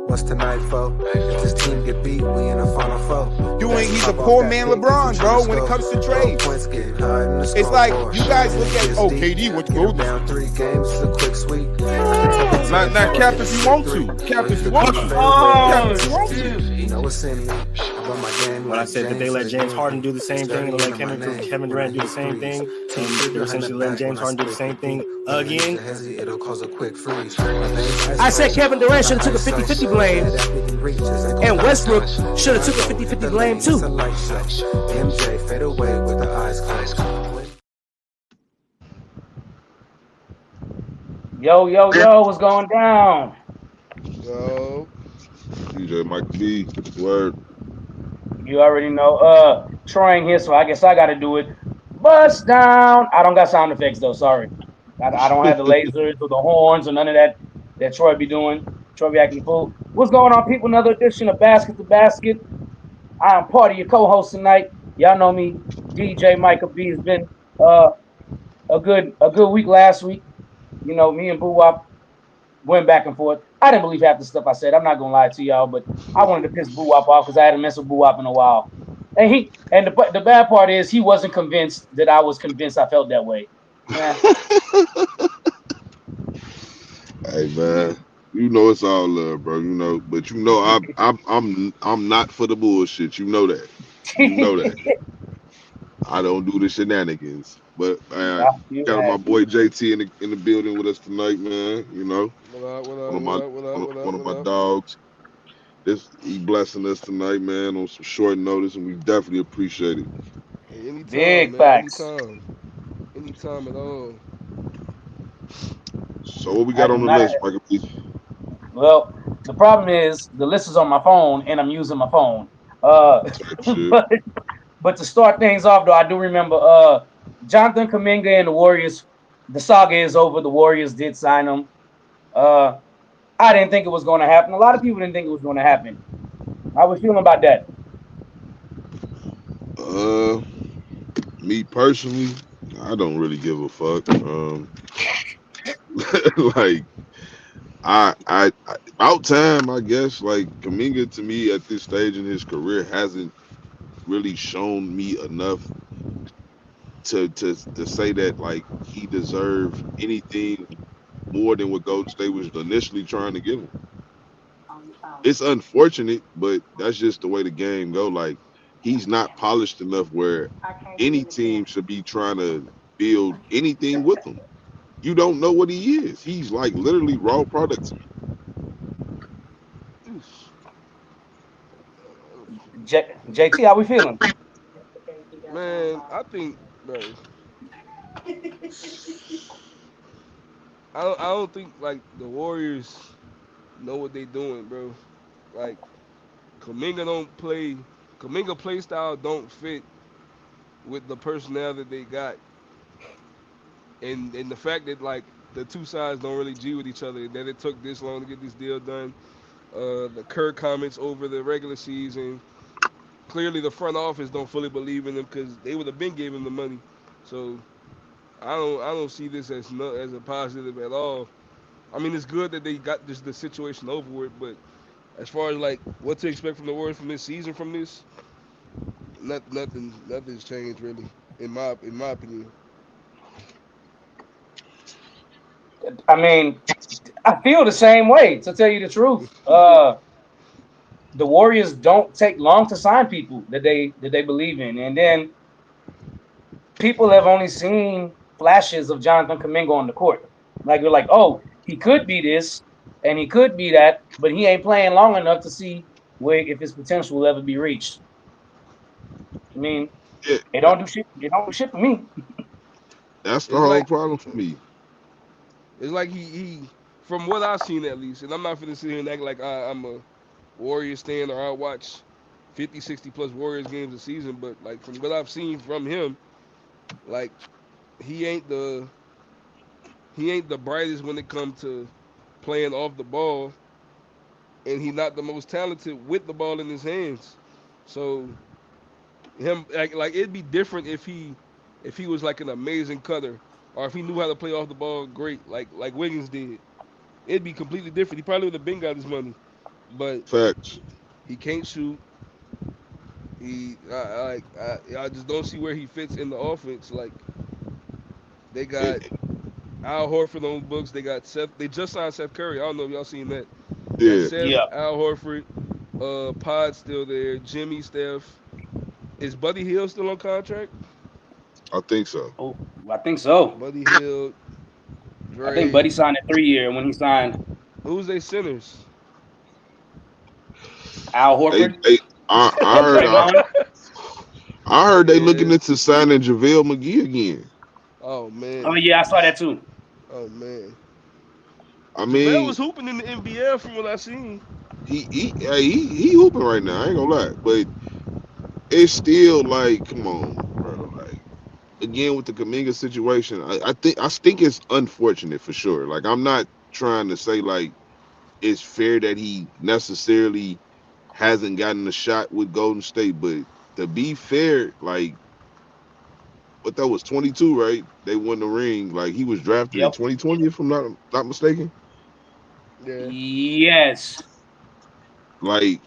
What's tonight for? If this team get beat, we in the final four. He's a poor man LeBron, bro, when it comes to trades. It's like, you guys look at, KD, what you go down 3 games, a quick sweep. Not cap if you want to. Cap if you want to. Cap if you want to. You know what's in me. When I said that they let James Harden do the same thing and let Kevin Durant do the same thing, and they're essentially letting James Harden do the same thing again. It'll cause a quick freeze. I said Kevin Durant should have took a 50-50 blame, and Westbrook should have took a 50-50 blame too. MJ fade away with the eyes closed. Yo, what's going down? Yo, DJ Mike B, word. You already know. Troy ain't here, so I guess I got to do it. Bust down. I don't got sound effects though. Sorry, I don't have the lasers or the horns or none of that Troy be doing. Troy be acting fool. What's going on, people? Another edition of Basket to Basket. I am part of your co-host tonight. Y'all know me, DJ Micah B. It's been a good week last week. You know, me and Boo Wop went back and forth. I didn't believe half the stuff I said. I'm not gonna lie to y'all, but I wanted to piss Boo Wop off because I hadn't messed with Boo Wop in a while. And the bad part is he wasn't convinced that I was convinced I felt that way. Yeah. Hey man, you know it's all love, bro. You know, but you know I'm not for the bullshit. You know that. You know that. I don't do the shenanigans. But got my boy JT in the building with us tonight, man. You know, one of my dogs. He blessing us tonight, man, on some short notice, and we definitely appreciate it. Hey, anytime, big man, facts. Anytime at all. So what we got on the list, Michael? Well, the problem is the list is on my phone, and I'm using my phone. But to start things off, though, I do remember Johnathan Kuminga and the Warriors. The saga is over. The Warriors did sign him. I didn't think it was going to happen. A lot of people didn't think it was going to happen. How was you feeling about that? Me personally, I don't really give a fuck. Like, I about time, I guess. Like, Kuminga to me at this stage in his career hasn't really shown me enough to say that like he deserved anything more than what Golden State was initially trying to give him. It's unfortunate, but that's just the way the game go. Like, he's not polished enough where any team should be trying to build anything with him. You don't know what he is. He's like literally raw product to me. JT, how we feeling? Man, I think, bro. I don't think like the Warriors know what they doing, bro. Like Kuminga play style don't fit with the personnel that they got, and the fact that like the two sides don't really G with each other, that it took this long to get this deal done. The Kerr comments over the regular season. Clearly, the front office don't fully believe in him because they would have been giving him the money. So I don't see this as a positive at all. I mean, it's good that they got the situation over with, but as far as like what to expect from the Warriors from this season, from this, nothing's changed really, in my opinion. I mean, I feel the same way, to tell you the truth. The Warriors don't take long to sign people that they believe in, and then people have only seen flashes of Johnathan Kuminga on the court. Like, you're like, oh, he could be this and he could be that, but he ain't playing long enough to see if his potential will ever be reached. I mean, they don't do shit. They don't do shit for me. That's the whole problem for me. It's like he, from what I've seen at least, and I'm not finna sit here and act like I'm a Warriors fan or I watch 50, 60 plus Warriors games a season, but like from what I've seen from him, like he ain't the brightest when it comes to playing off the ball, and he's not the most talented with the ball in his hands. So him like it'd be different if he was like an amazing cutter or if he knew how to play off the ball great, like Wiggins did, it'd be completely different. He probably would have been got his money, but Facts. he can't shoot. I just don't see where he fits in the offense. Like they got And, Al Horford on books. They got Seth. They just signed Seth Curry. I don't know if y'all seen that. Got yeah, Seth, Yeah. Al Horford, Pod still there. Jimmy, Steph. Is Buddy Hield still on contract? I think so. Oh, I think so. Buddy Hield, I think Dre. Buddy signed a 3-year when he signed Who's they centers? Al They, Horford they, I and heard, Draymond. I heard they Yeah. looking into signing JaVale McGee again. Oh man. Oh yeah, I saw that too. Oh man. I JaVale mean, was hooping in the NBA from what I seen. he hooping right now. I ain't gonna lie, but it's still like, come on, bro. Like again with the Kuminga situation, I think it's unfortunate for sure. Like I'm not trying to say like it's fair that he necessarily hasn't gotten a shot with Golden State, but to be fair, like what that was 22, right? They won the ring. Like he was drafted in Yep. 2020, if I'm not mistaken. Yeah. Yes. Like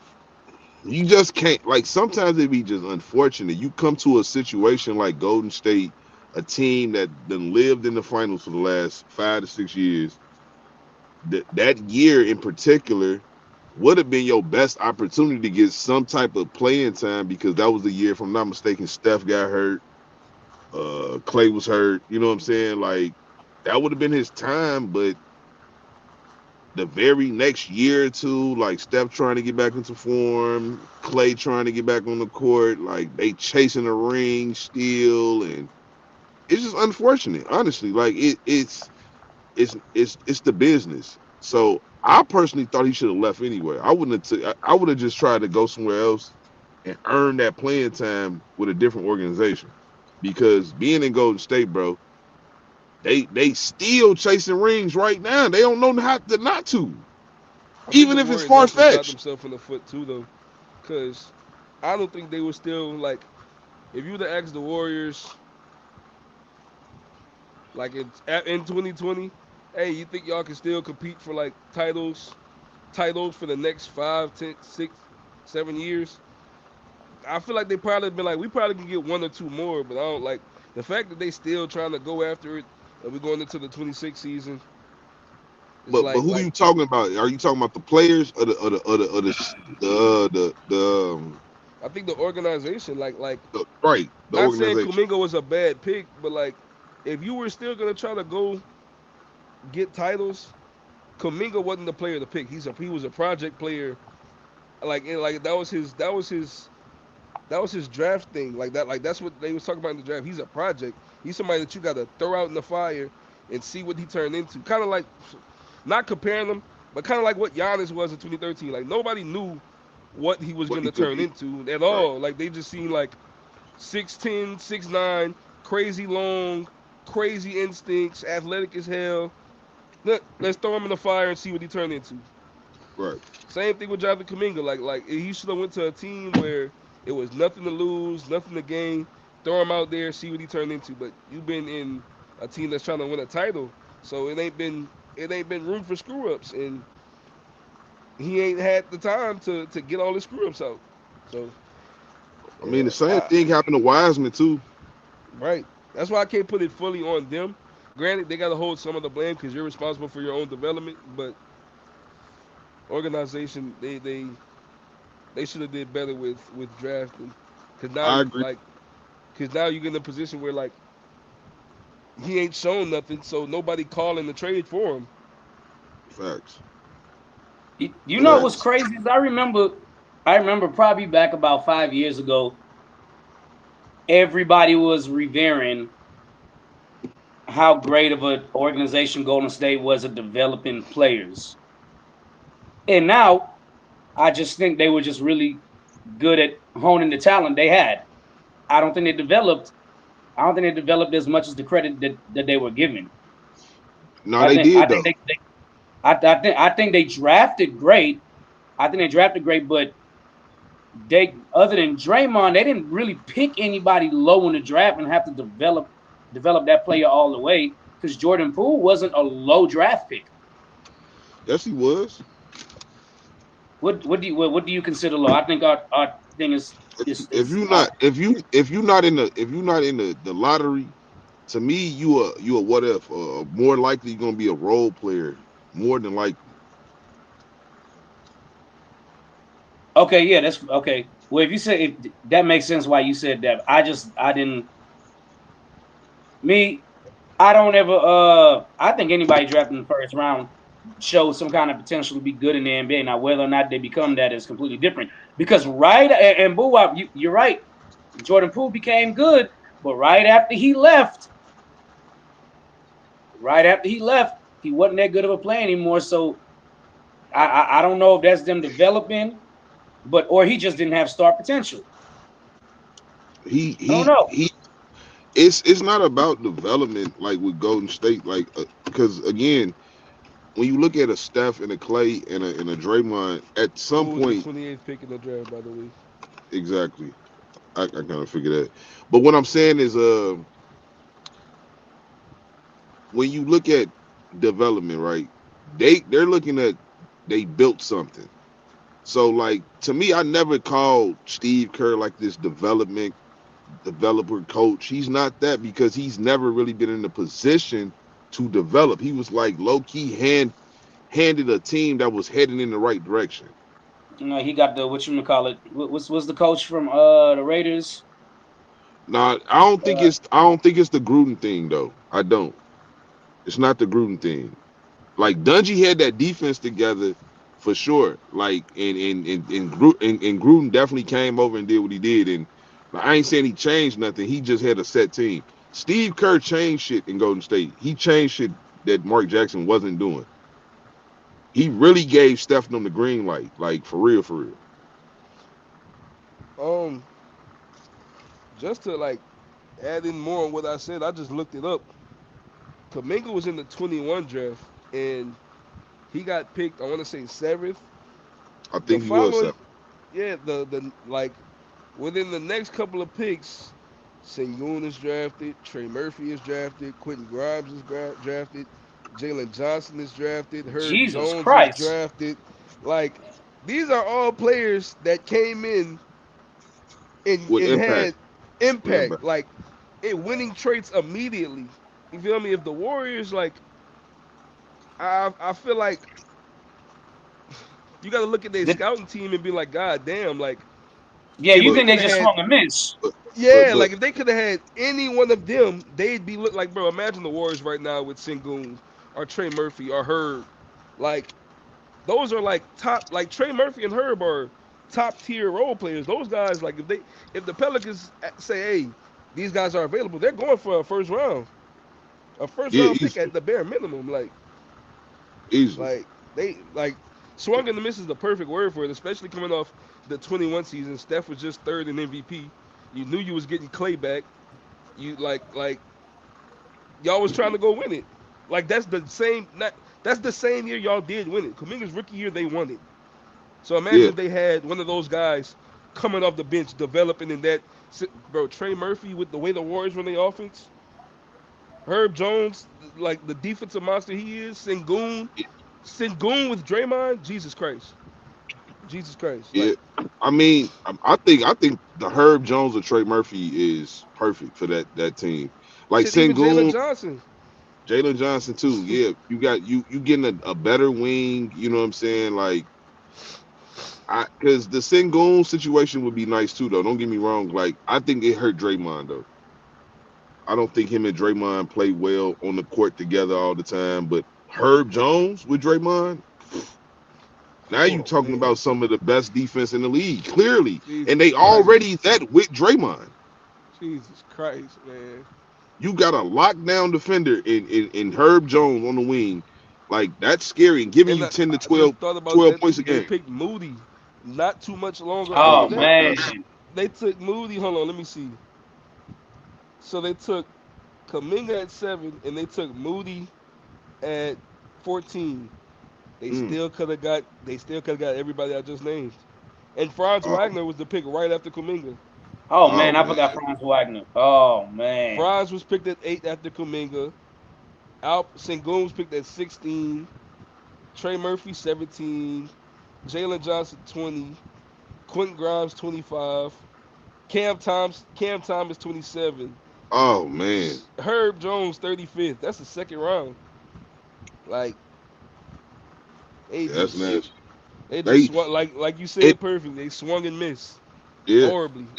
you just can't. Like sometimes it be just unfortunate. You come to a situation like Golden State, a team that done lived in the finals for the last 5 to 6 years. That year in particular would have been your best opportunity to get some type of playing time because that was the year, if I'm not mistaken, Steph got hurt. Clay was hurt. You know what I'm saying? Like that would have been his time, but the very next year or two, like Steph trying to get back into form, Clay trying to get back on the court, like they chasing the ring still, and it's just unfortunate, honestly. Like it's the business. So I personally thought he should have left anyway. I wouldn't have. I would have just tried to go somewhere else and earn that playing time with a different organization. Because being in Golden State, bro, they still chasing rings right now. They don't know how to not to, I think even the if it's Warriors far actually shot fetched. themselves in the foot too though. Cause I don't think they were still like if you would have asked the Warriors like in 2020, hey, you think y'all can still compete for like titles for the next 5, 10, 6, 7 years? I feel like they probably been like, we probably can get 1 or 2 more, but I don't like the fact that they still trying to go after it. And we're going into the 26 season. It's But who are you talking about? Are you talking about the players or I think the organization, the right the not saying organization? Kuminga was a bad pick, but like if you were still gonna try to go get titles, Kuminga wasn't the player to pick. He was a project player. Like that was his draft thing. Like that's what they was talking about in the draft. He's a project. He's somebody that you got to throw out in the fire and see what he turned into. Kind of like, not comparing him, but kind of like what Giannis was in 2013. Like nobody knew what he was What going he to could turn be. into at Right. all. Like they just seemed like 6'10", 6'9", crazy long, crazy instincts, athletic as hell. Let's throw him in the fire and see what he turned into. Right. Same thing with Jonathan Kuminga. Like he should have went to a team where it was nothing to lose, nothing to gain. Throw him out there, see what he turned into. But you've been in a team that's trying to win a title, so it ain't been room for screw ups, and he ain't had the time to get all his screw ups out. So I mean, the yeah, same thing happened to Wiseman too. right. That's why I can't put it fully on them. Granted, they got to hold some of the blame because you're responsible for your own development, but organization they should have did better with drafting. Cause now I agree. cause now you get in a position where like he ain't shown nothing, so nobody calling the trade for him. Facts. You know what's Facts. crazy is I remember probably back about 5 years ago, everybody was revering how great of an organization Golden State was at developing players. And now I just think they were just really good at honing the talent they had. I don't think they developed. I don't think they developed as much as the credit that they were given. No, I they think I did think though. I think they drafted great. I think they drafted great, but they other than Draymond, they didn't really pick anybody low in the draft and have to develop develop that player all the way because Jordan Poole wasn't a low draft pick. Yes, he was. What do you consider low? I think our thing If is you not if you not in the lottery, to me you a what if more likely gonna be a role player more than likely. okay. Yeah, that's okay. Well, if you say that makes sense why you said that. I didn't me. I don't ever. I think anybody drafted in the first round shows some kind of potential to be good in the NBA. Now, whether or not they become that is completely different. Because and Boo Wop, you're right. Jordan Poole became good, but right after he left, he wasn't that good of a player anymore. So I don't know if that's them developing, or he just didn't have star potential. He I don't he know. he. It's not about development like with Golden State, like because again, when you look at a Steph and a Clay and a Draymond, at some Who was the point, 28th pick in the draft, by the way? exactly, I kind of figure that. But what I'm saying is, when you look at development, right? They're looking at they built something. So like to me, I never called Steve Kerr like this developer coach. He's not that because he's never really been in a position to develop. He was like low key handed a team that was heading in the right direction. He got the what you call it. What's the coach from the Raiders? Now I don't think it's the Gruden thing though. I don't. It's not the Gruden thing. Like Dungy had that defense together for sure. Like and Gruden definitely came over and did what he did. And I ain't saying he changed nothing. He just had a set team. Steve Kerr changed shit in Golden State. He changed shit that Mark Jackson wasn't doing. He really gave Steph them the green light, like for real, for real. Um, just to like add in more on what I said, I just looked it up. Kuminga was in the 21 draft, and he got picked. I want to say seventh. I The think he was following, seven. yeah, the like within the next couple of picks, Sengun is drafted, Trey Murphy is drafted, Quentin Grimes is drafted, Jalen Johnson is drafted, Herb Jesus Jones is Christ. drafted. Like these are all players that came in With and impact. had With impact, impact. like it winning traits immediately. You feel me? If the Warriors like, I feel like you got to look at their Did, scouting team and be like, God damn, like yeah, if you they But think they could have just had, swung a miss? but yeah, but like if they could have had any one of them, they'd be look like, bro. Imagine the Warriors right now with Sengun or Trey Murphy or Herb, like those are like top, like Trey Murphy and Herb are top tier role players. Those guys, like if the Pelicans say, hey, these guys are available, they're going for a first yeah, round pick easily. at the bare minimum. Easily. Like they like swung and the miss is the perfect word for it, especially coming off the 21 season. Steph was just third in MVP. You knew you was getting Clay back. You like y'all was trying to go win it. Like that's the same year y'all did win it. Kuminga's rookie year they won it. So imagine Yeah. if they had one of those guys coming off the bench developing in that, bro. Trey Murphy with the way the Warriors run their offense. Herb Jones, like the defensive monster he is. Sengun with Draymond. Jesus Christ. Jesus Christ. Yeah. Like I mean, I think the Herb Jones or Trey Murphy is perfect for that team. Like shit, even Jalen Sengun, Johnson. Jalen Johnson too. Yeah, you got you getting a better wing. You know what I'm saying? Like because the Sengun situation would be nice too, though. Don't get me wrong. Like I think it hurt Draymond though. I don't think him and Draymond play well on the court together all the time. But Herb Jones with Draymond, now you Oh talking man. about some of the best defense in the league, clearly, and Jesus they Christ. already that with Draymond. Jesus Christ, man. You got a lockdown defender in Herb Jones on the wing, like that's scary and giving And you 10 to I just 12, thought about 12 that points too. a They game. picked Moody not too much longer after Oh Oh that. my man, God, They took Moody. Hold on, let me see. So they took Kuminga at 7, and they took Moody at 14. They mm. still could have got. They still could have got everybody I just named. And Franz Oh, Wagner was the pick right after Kuminga. Oh Oh man, I man, forgot Franz Wagner. Oh man. Franz was picked at 8 after Kuminga. Alp Sengun was picked at 16. Trey Murphy 17. Jalen Johnson 20. Quentin Grimes 25. Cam Thomas 27. oh man, Herb Jones 35th. That's the second round. Like they yeah, that's just nasty. they just They swung like you it said perfect. They swung and missed yeah, horribly.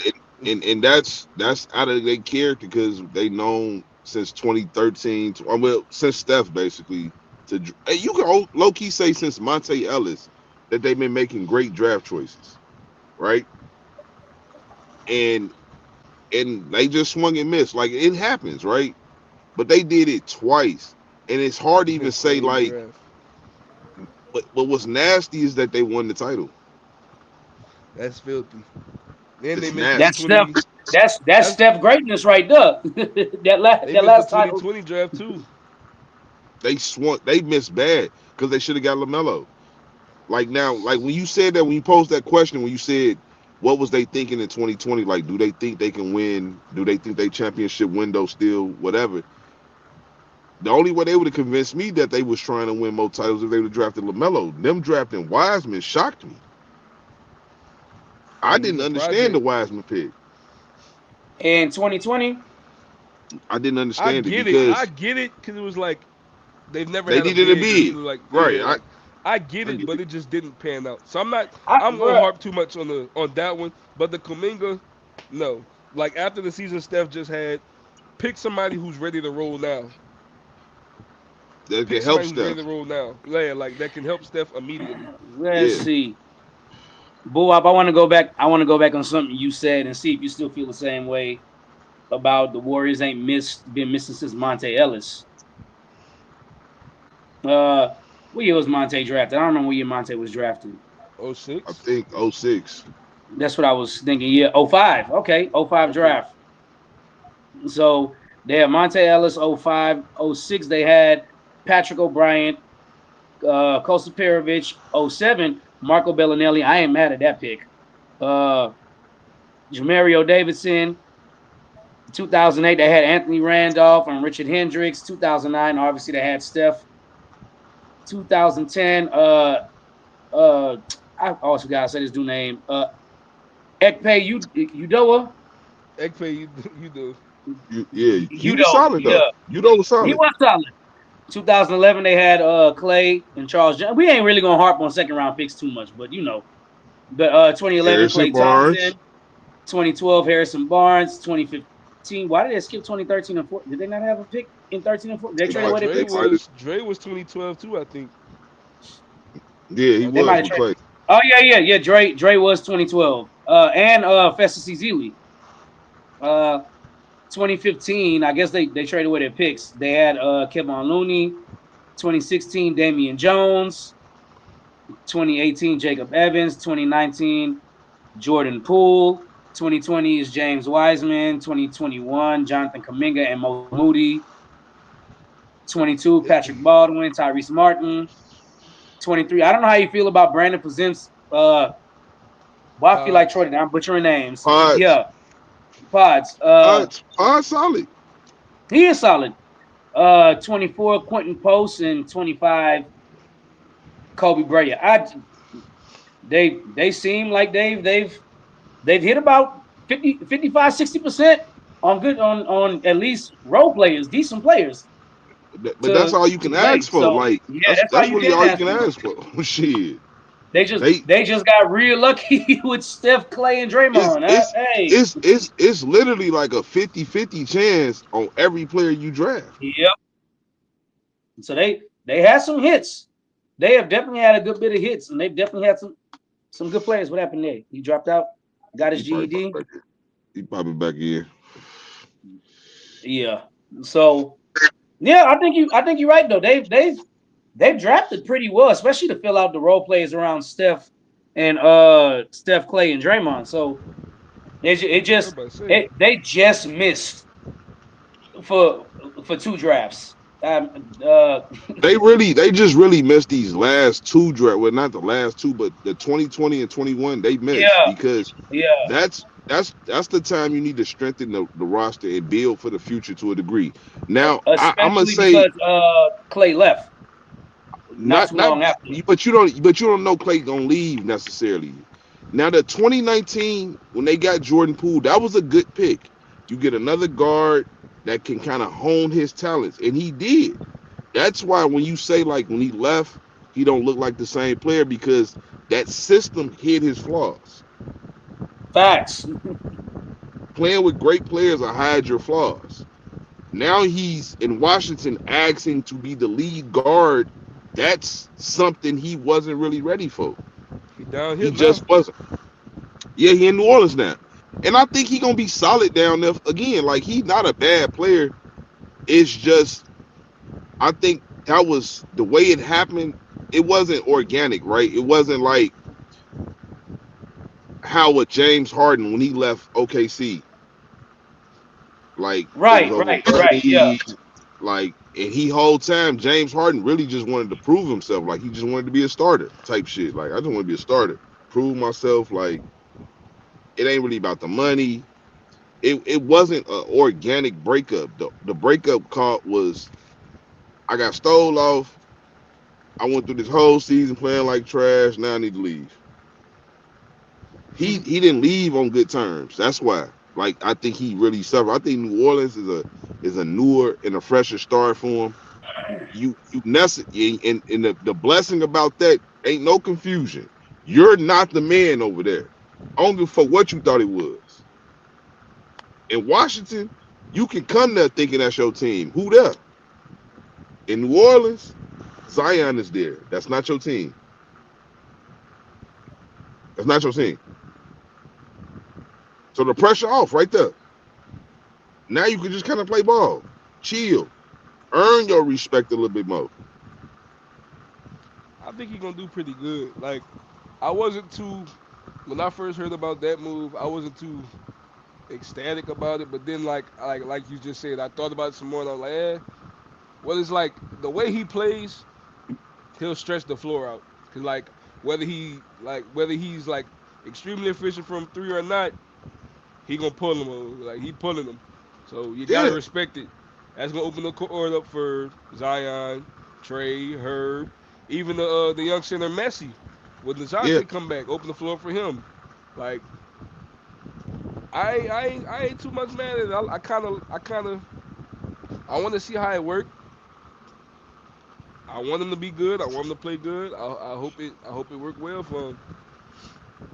and that's out of their character because they known since 2013. Well, since Steph basically you can low key say since Monte Ellis that they've been making great draft choices, right? And they just swung and missed. Like it happens, right? But they did it twice, and it's hard to even say Same like. draft. But what's nasty is that they won the title. That's filthy. Then they It's missed the nasty. That's Steph. 2020. That's Steph greatness right there. They that missed last the title. 2020 draft too. They missed bad because they should have got LaMelo. Like now, like when you said that, when you posed that question, when you said what was they thinking in 2020, like do they think they can win? Do they think they championship window still whatever? The only way they would have convinced me that they was trying to win more titles if they would have drafted LaMelo. Them drafting Wiseman shocked me. I And he's didn't a understand the project. Wiseman pick. In 2020, I didn't I understand it get it. I because get it because it was like they've never they had a needed a big. bid. Like Right. yeah, like I get I it, get but it. it just didn't pan out. So I'm not. I, I'm gonna bruh, harp too much on that one. But the Kuminga, no. Like after the season Steph just had, pick somebody who's ready to roll now. That can Pick help somebody who's ready Steph. to roll now. Yeah, like that can help Steph immediately. let's Yeah. see. Boo up. I want to go back. I want to go back on something you said and see if you still feel the same way about the Warriors ain't been missing since Monte Ellis. What year was Monte drafted? I don't remember what year Monte was drafted. Oh I 06? think '06. That's what I was thinking. Yeah, 05. Okay, 05 Okay. draft. So they had Monte Ellis 05, 06. They had Patrick O'Brien, Kosta Perovich 07, Marco Bellinelli. I ain't mad at that pick. Jamario Davidson. 2008, they had Anthony Randolph and Richard Hendricks. 2009, obviously, they had Steph. 2010, I always forgot to say this dude name. Ekpe Udoa. Ekpe, you do. He was Udo, solid yeah. though. Udo was He solid. was solid. 2011, they had Clay and Charles Johnson. We ain't really gonna harp on second round picks too much, but you know. But 2011, Harrison Clay Barnes. Thompson. 2012, Harrison Barnes. 2015. Why did they skip 2013 and 14? Did they not have a pick in 13 and 14? They They traded might, away their they picks. might have, Dre was 2012 too, I think. yeah, he I They was might think. have with traded. Clay. Oh yeah. Dre was 2012. And Festus Ezeli. 2015. I guess they traded away their picks. They had Kevon Looney. 2016, Damian Jones. 2018, Jacob Evans. 2019, Jordan Poole. 2020 is James Wiseman. 2021, Jonathan Kuminga and Mo Moody. 22, Patrick Baldwin, Tyrese Martin. 23. I don't know how you feel about Brandon Presents. Well, I feel like Pods. Troy. I'm butchering names. Pods. Yeah, Pods. Pods solid. He is solid. 24, Quentin Post, and 25, Kobe Bryant. They seem like they've hit about 50, 55, 60% on good on at least role players, decent players But that's all you to can play. ask for. So Like yeah, that's that's all that's you really can all you ask can for. ask for. Shit. They They just got real lucky with Steph, Clay, and it's Draymond. it's Hey, it's literally like a 50-50 chance on every player you draft. yep. So they had some hits. They have definitely had a good bit of hits, and they've definitely had some good players. What happened there? He dropped out, got his He probably GED. back here. He probably back here. Yeah. So yeah, I think you're right though. They've drafted pretty well, especially to fill out the role players around Steph and Steph, Clay, and Draymond. So I was about to say. they just missed for two drafts. They just really missed these last two draft. Well, not the last two, but the 2020 and 21. They missed Yeah, because yeah. that's that's the time you need to strengthen the roster and build for the future to a degree. Now, I'm gonna especially say because Clay left not not too not, long after. but you don't know Clay gonna leave necessarily. Now, the 2019 when they got Jordan Poole, that was a good pick. You get another guard that can kind of hone his talents, and he did. That's why when you say like when he left, he don't look like the same player because that system hid his flaws. Facts. Playing with great players will hide your flaws. Now he's in Washington asking to be the lead guard. That's something he wasn't really ready for. He down He here now. just wasn't. Yeah, he in New Orleans now. And I think he gonna be solid down there. Again, like he's not a bad player. It's just I think that was the way it happened. It wasn't organic, right? It wasn't like how with James Harden when he left OKC. Like it was over Right. Yeah. money. Like, and he whole time James Harden really just wanted to prove himself. Like he just wanted to be a starter type shit. Like I just want to be a starter, prove myself. Like it ain't really about the money. It wasn't an organic breakup. The breakup call was I got stole off. I went through this whole season playing like trash. Now I need to leave. He didn't leave on good terms. That's why. Like I think he really suffered. I think New Orleans is a newer and a fresher start for him. You and the blessing about that ain't no confusion. You're not the man over there. Only for what you thought it was. In Washington, you can come there thinking that's your team. Who there? In New Orleans, Zion is there. That's not your team. That's not your team. So the pressure off right there. Now you can just kind of play ball, chill, earn your respect a little bit more. I think he's gonna do pretty good. Like I wasn't too when I first heard about that move, I wasn't too ecstatic about it. But then like you just said, I thought about it some more and I was like, well it's like the way he plays, he'll stretch the floor out. Cause like whether he's like extremely efficient from three or not, he gonna pull them. Like he pulling them. So you gotta Yeah, respect it. That's gonna open the court up for Zion, Trey, Herb, even the young center Messi. When yeah, Dejounte come back, open the floor for him. Like I ain't too much mad at it. I want to see how it works. I want him to be good. I want him to play good. I hope it worked well for him.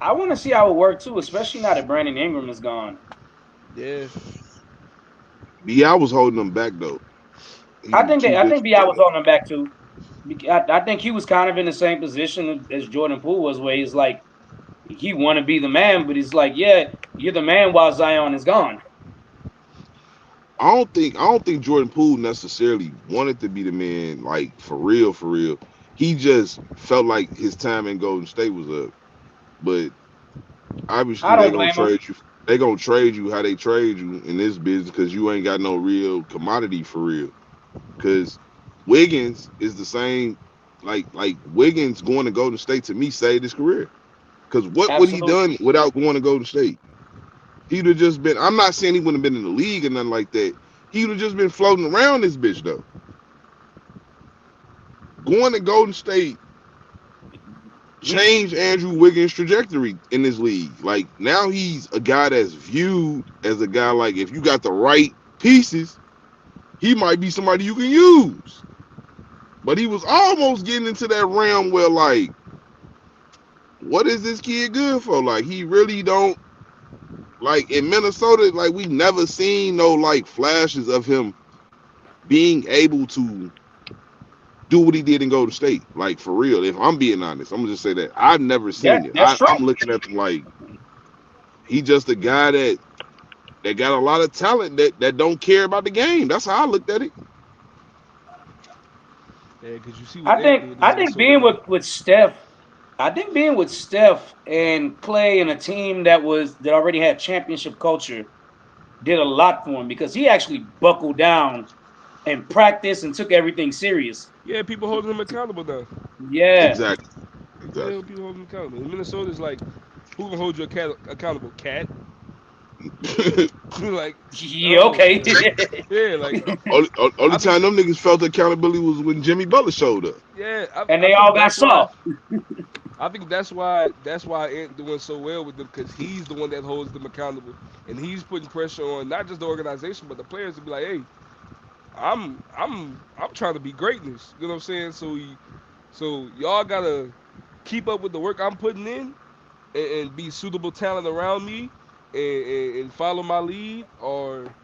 I want to see how it worked too, especially now that Brandon Ingram is gone. Yeah. yeah. I was holding them back though. He was too I think Bi was disrespectful. on him back too. I think he was kind of in the same position as Jordan Poole was, where he's like he want to be the man, but he's like, yeah, you're the man while Zion is gone. I don't think Jordan Poole necessarily wanted to be the man, like for real, for real. He just felt like his time in Golden State was up. But I obviously don't blame him. They gonna trade you how they trade you in this business because you ain't got no real commodity for real. Because Wiggins is the same. Like Wiggins going to Golden State to me saved his career. Because what would he Absolutely. done without going to Golden State? He'd have just been. I'm not saying he wouldn't have been in the league or nothing like that. He would have just been floating around this bitch though. Going to Golden State changed Andrew Wiggins' trajectory in this league. Like now he's a guy that's viewed as a guy like if you got the right pieces, he might be somebody you can use. But he was almost getting into that realm where like, what is this kid good for? Like he really don't like in Minnesota, like we never seen no like flashes of him being able to do what he did in Golden State. Like for real. If I'm being honest, I'm gonna just say that I've never seen it. That's true. I'm looking at him like he just a guy that got a lot of talent that don't care about the game. That's how I looked at it. Yeah, because you see what they do with the I think Minnesota being Heat. with Steph, I think being with Steph and Clay and a team that already had championship culture did a lot for him because he actually buckled down and practiced and took everything serious. Yeah, people holding him accountable now. Yeah. Exactly. Yeah, people holding him accountable. In Minnesota is like, who gonna hold you accountable? Cat? Like, Yeah, okay. yeah, like only I think, time them niggas felt accountability was when Jimmy Butler showed up. yeah, And I they all think got that's why. soft. I think that's why Ant doing so well with them, because he's the one that holds them accountable, and he's putting pressure on not just the organization but the players to be like, hey, I'm trying to be greatness. You know what I'm saying? So y'all gotta keep up with the work I'm putting in, and be suitable talent around me, and follow my lead, or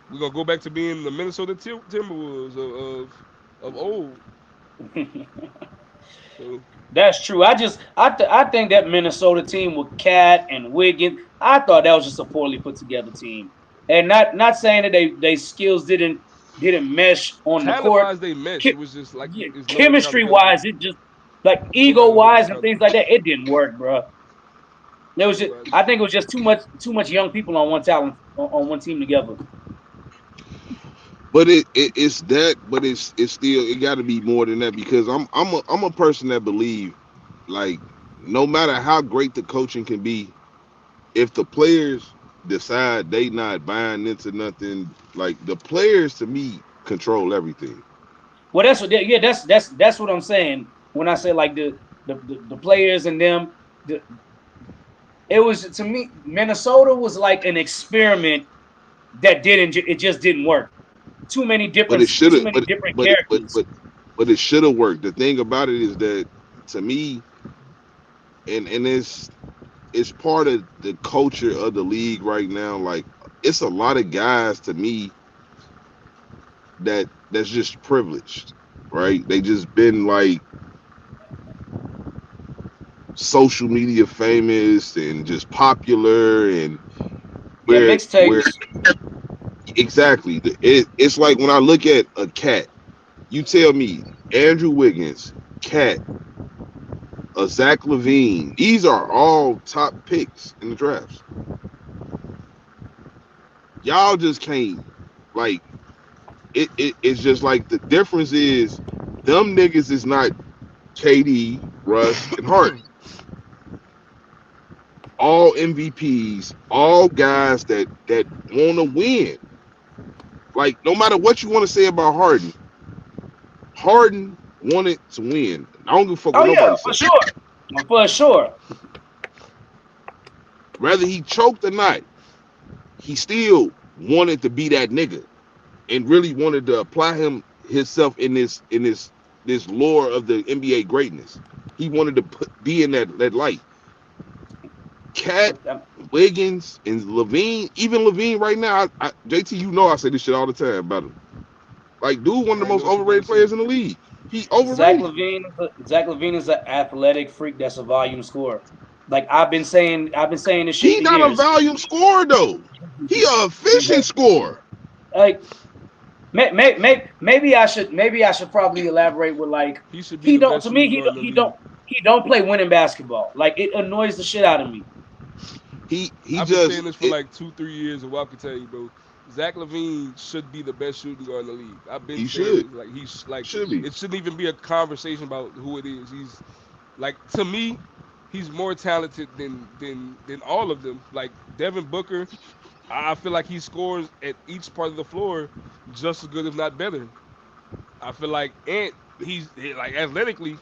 we're gonna go back to being the Minnesota Timberwolves of old. So That's true. I think that Minnesota team with Cat and Wiggins, I thought that was just a poorly put together team. And not saying that they skills didn't mesh on the talent court. wise, they mesh. It was just like Yeah, there's no chemistry accountability. wise, it just like ego Nobody held them wise and accountable. things like that, it didn't work, bro. There was just, Nobody. I think it was just too much young people on one talent on one team together. But it's that, but it's still it got to be more than that because I'm a person that believe like no matter how great the coaching can be, if the players decide they not buying into nothing, like the players to me control everything. Well, that's what I'm saying when I say like the players and them. It was to me Minnesota was like an experiment that it just didn't work. But it should Too have, many different but it, characters. but it should have worked. The thing about it is that to me, and it's part of the culture of the league right now. Like it's a lot of guys to me that's just privileged, right? They just been like social media famous and just popular and Yeah, where mixtapes. exactly it's like when I look at a cat, you tell me Andrew Wiggins, Cat, Zach Levine, these are all top picks in the drafts. Y'all just can't like it's just like the difference is them niggas is not KD, Russ, and Harden. All MVPs, all guys that want to win. Like no matter what you want to say about Harden, Harden wanted to win. I don't give a fuck Oh what yeah, nobody for said. sure, for sure. Whether he choked or not, he still wanted to be that nigga and really wanted to apply himself in this lore of the NBA greatness. He wanted to be in that light. Cat, Wiggins, and Levine, even Levine right now, JT, you know I say this shit all the time about him. Like, dude, one of the I ain't most know what you about to overrated say. players in the league. He Zach overrated. Levine, Zach Levine is an athletic freak. That's a volume scorer. Like I've been saying this shit He for not a years. volume scorer though. He a efficient scorer. Like maybe I should probably elaborate with like He should be he the don't best to me shooting guard in the league. he don't play winning basketball. Like it annoys the shit out of me. He I've been just saying this for like 2-3 years, and what I can tell you, bro, Zach Levine should be the best shooting guard in the league. I've been he saying should this. Like he's like should be. it shouldn't even be a conversation about who it is. He's like to me, he's more talented than all of them. Like Devin Booker, I feel like he scores at each part of the floor just as good, if not better. I feel like Ant, like athletically,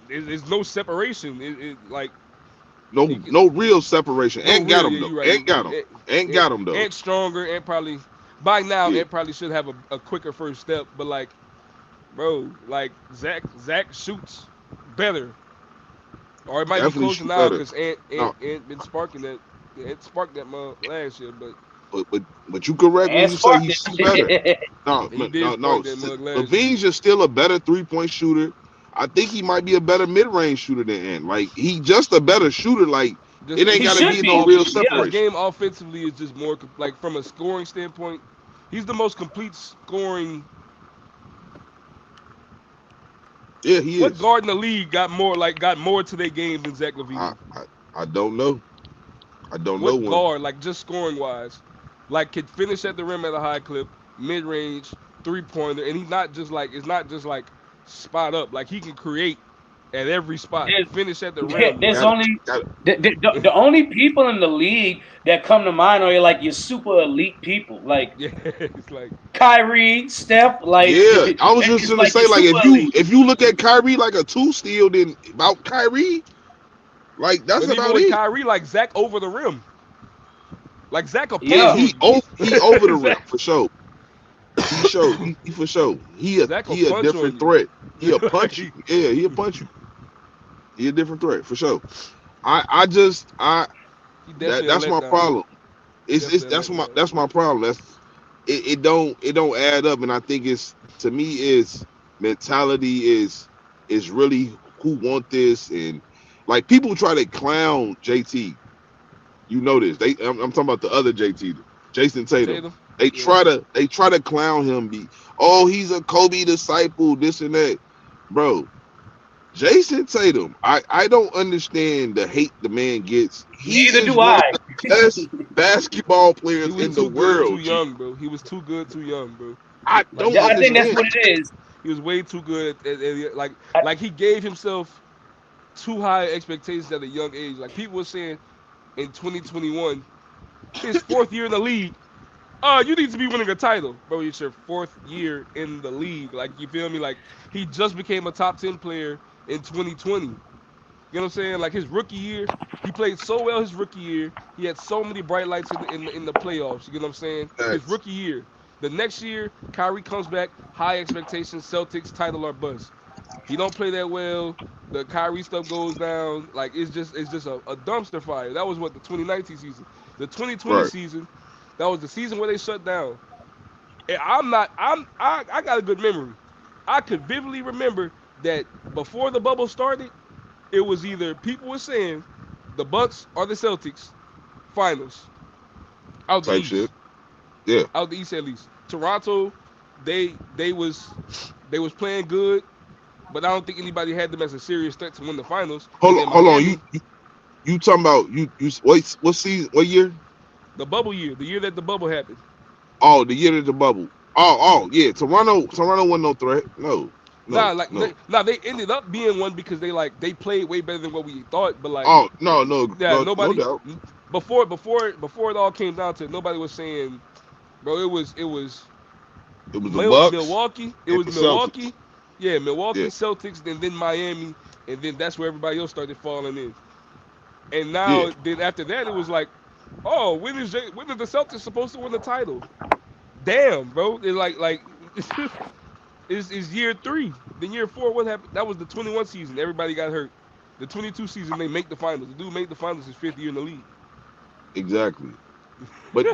there's no separation. Like he can, No real separation. no Ant got real. him Yeah, though. you're right. Ant got him. Ant got him though. Ant stronger. Ant probably by now. Yeah, Ant probably should have a quicker first step. But like, bro, like Zach shoots better, or it might be definitely closer shoot now better. because Ant No, Ant been sparking that. Ant sparked that last year, but but you correct when And you say sparked he shoot better. it. No, he no, did no, no. spark that mug last year. Levine's just still a better 3-point shooter. I think he might be a better mid-range shooter than Ant. Like he just a better shooter. Like Just it ain't He got to should be no be. real Yeah. his separation. game offensively is just more like from a scoring standpoint. He's the most complete scoring. Yeah, he What is. guard in the league got more to their game than Zach I, Levine? I I don't know. I don't know What one. guard, like just scoring wise, like could finish at the rim at a high clip, mid range, 3-pointer, and he's not just like it's not just like spot up. Like he can create at every spot. There's- Finish at the Yeah, rim. there's Got only it. the only people in the league that come to mind are like your super elite people, like Yeah, it's like Kyrie, Steph. Like Yeah, I was just it's gonna like say, your like, super elite. if you look at Kyrie like a 2 steal, then about Kyrie, like that's but even about with it. Kyrie, like Zach over the rim. Like Zach will Yeah, punch Yeah. on he over the you. rim for sure. He for sure. Zach will He a punch different on threat. you. He'll punch you. Yeah, he'll punch you. He a different threat for sure. I just He definitely that's a my letdown. problem. Definitely a That's letdown. my problem. It don't add up, and I think it's, to me, is mentality is really who want this, and like people try to clown JT. You know this. I'm talking about the other JT, Jason Tatum. Tatum. They Yeah. try to clown him. He's a Kobe disciple, this and that, bro. Jason Tatum, I don't understand the hate the man gets. He Neither is do one I. of the best basketball He players was in the too good, too world. young, bro. He was too good, too young, bro. I Like don't I think that's understand. what it is. he was way too good. Like I- like he gave himself too high expectations at a young age. Like people were saying in 2021, his 4th year in the league. You need to be winning a title, bro. It's your 4th year in the league. Like, you feel me? Like, he just became a top 10 player in 2020. You know what I'm saying? Like, his rookie year, he played so well his rookie year. He had so many bright lights in the playoffs. You know what I'm saying? His Facts. rookie year. The next year, Kyrie comes back, high expectations, Celtics, title or bust. He don't play that well. The Kyrie stuff goes down. Like, it's just a dumpster fire. That was what, the 2019 season. The 2020 Right. season, that was the season where they shut down. And I got a good memory. I could vividly remember that before the bubble started, it was either people were saying the Bucks or the Celtics finals. Out the Type East. shit. Yeah. Out the East at least. Toronto, they was playing good, but I don't think anybody had them as a serious threat to win the finals. Hold And on. then Miami, You talking about you what season? What year? the bubble year, the year that the bubble happened. Oh, the year of the bubble. Oh, yeah. Toronto wasn't no threat. No. They ended up being one because they played way better than what we thought. But like, Oh, no nobody doubt. before it all came down to it, nobody was saying, bro. It was It was the Bucks. Milwaukee. It and was the Milwaukee. Celtics. Yeah, Milwaukee, Yeah. Celtics, and then Miami, and then that's where everybody else started falling in. And now, Yeah. then after that, it was like, oh, when is the Celtics supposed to win the title? Damn, bro. It's like it's year 3. Then year 4, what happened? That was the 21 season. Everybody got hurt. The 22 season, they make the finals. The dude made the finals his 5th year in the league. Exactly. But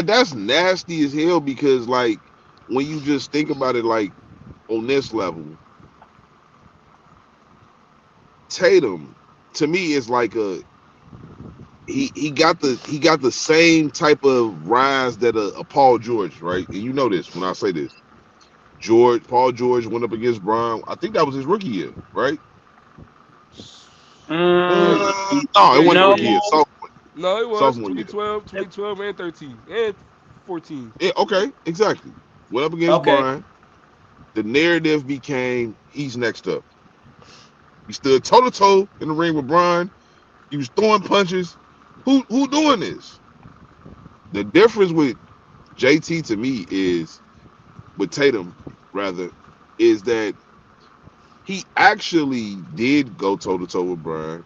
that's nasty as hell, because like when you just think about it, like on this level, Tatum to me is like he got the same type of rise that a Paul George, right? And you know this when I say this. Paul George went up against Bron. I think that was his rookie year, right? No, it wasn't No. rookie year. No, it was Sophomore year. 2012 and 13 and 14. Yeah, okay, exactly. Went up against Okay. Brian. The narrative became he's next up. He stood toe to toe in the ring with Brian. He was throwing punches. Who doing this? The difference with JT to me is, with Tatum rather, is that he actually did go toe to toe with Brian.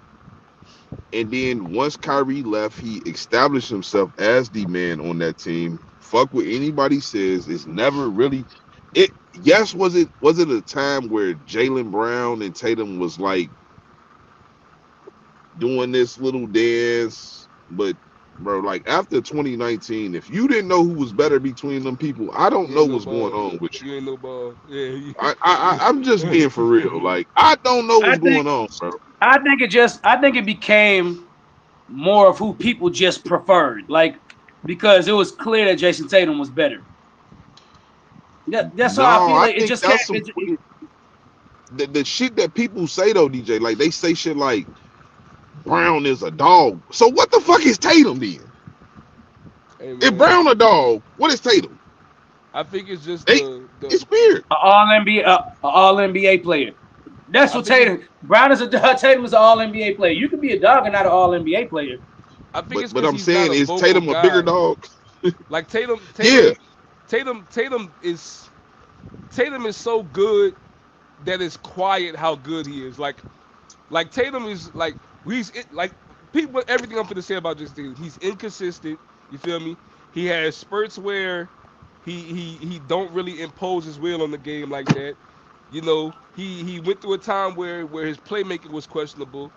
And then once Kyrie left, he established himself as the man on that team. Fuck what anybody says. It's never really it. Yes, was it a time where Jaylen Brown and Tatum was like doing this little dance? But bro, like after 2019, if you didn't know who was better between them people, I don't know what's going on with you. You ain't no ball. Yeah. I'm just being for real. Like I don't know what's going on, bro. I think it became more of who people just preferred, like because it was clear that Jason Tatum was better. That's how I feel. Like it just came. The shit that people say though, DJ, like they say shit like Brown is a dog. So what the fuck is Tatum then? Hey, If Brown a dog, what is Tatum? I think it's just It's weird. All NBA player. That's what Tatum. Brown is a Tatum is an All NBA player. You can be a dog and not an All NBA player. I think it's But because I'm he's not saying, a is vocal Tatum a bigger guy. dog? Like Tatum Yeah. is so good that it's quiet how good he is. Like Tatum is like like people everything I'm gonna say about this thing. He's inconsistent. You feel me? He has spurts where he don't really impose his will on the game like that. You know, he went through a time where his playmaking was questionable.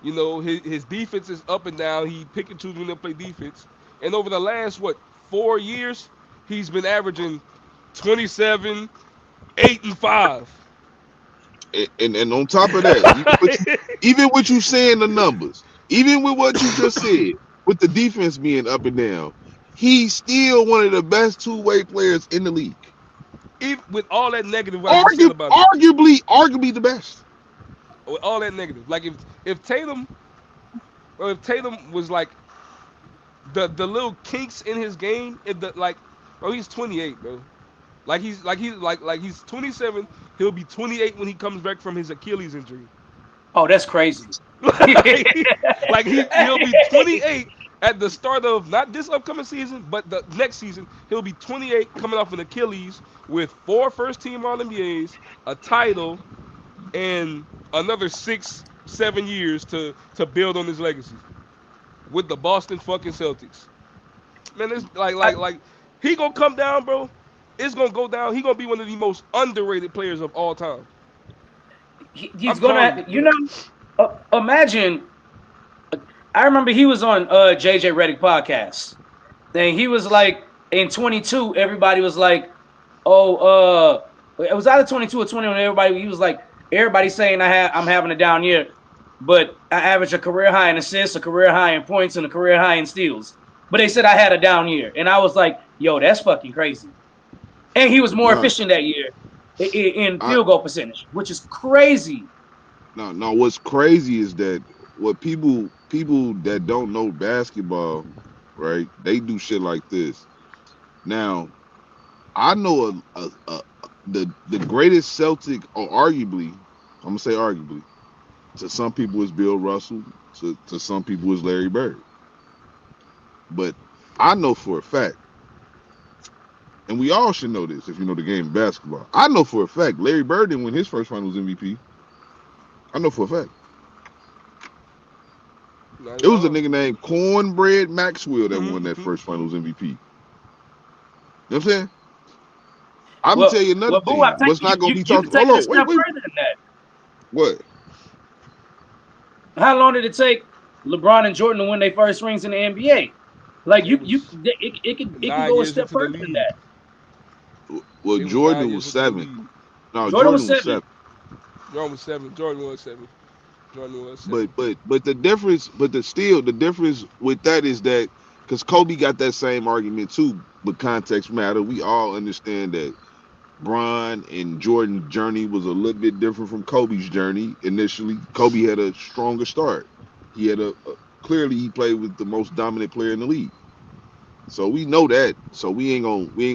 You know, his defense is up and down. He pick and choose when to play defense. And over the last 4 years, he's been averaging 27, 8 and 5. And on top of that, even what you saying the numbers, even with what you just said, with the defense being up and down, he's still one of the best two-way players in the league. Even with all that negative what I just said about him, arguably the best. with all that negative, like if Tatum was like the little kinks in his game, in the like, bro, he's 28, bro. He's 27. He'll be 28 when he comes back from his Achilles injury. Oh, that's crazy. He'll be 28 at the start of not this upcoming season, but the next season. He'll be 28 coming off an Achilles with 4 first-team All-NBAs, a title, and another 6-7 years to build on his legacy with the Boston fucking Celtics. Man, it's like he gonna come down, bro. It's gonna go down. He gonna be one of the most underrated players of all time. He's gonna, imagine. I remember he was on JJ Redick podcast. Then he was like in 22. Everybody was like, "Oh, it was either 22 or 21." He was like, everybody saying I'm having a down year, but I average a career high in assists, a career high in points, and a career high in steals. But they said I had a down year, and I was like, "Yo, that's fucking crazy." And he was more efficient that year in field goal percentage, which is crazy. No. What's crazy is that what people that don't know basketball, right? They do shit like this. Now, I know the greatest Celtic, or arguably, I'm gonna say arguably, to some people is Bill Russell, to some people is Larry Bird. But I know for a fact, and we all should know this if you know the game of basketball. I know for a fact Larry Bird didn't win his first Finals MVP. I know for a fact. It was a nigga named Cornbread Maxwell that won that first Finals MVP. You know what I'm saying? I'm gonna tell you another thing. What's not gonna be talked? Hold on, wait. Further than that. What? How long did it take LeBron and Jordan to win their first rings in the NBA? Like it could go a step further than that. Well, Jordan was 7. No, Jordan was 7. Jordan was 7. Jordan was 7. But the difference with that is that because Kobe got that same argument too, but context matter. We all understand that Bron and Jordan's journey was a little bit different from Kobe's journey. Initially, Kobe had a stronger start. He had clearly he played with the most dominant player in the league. So we know that. So we ain't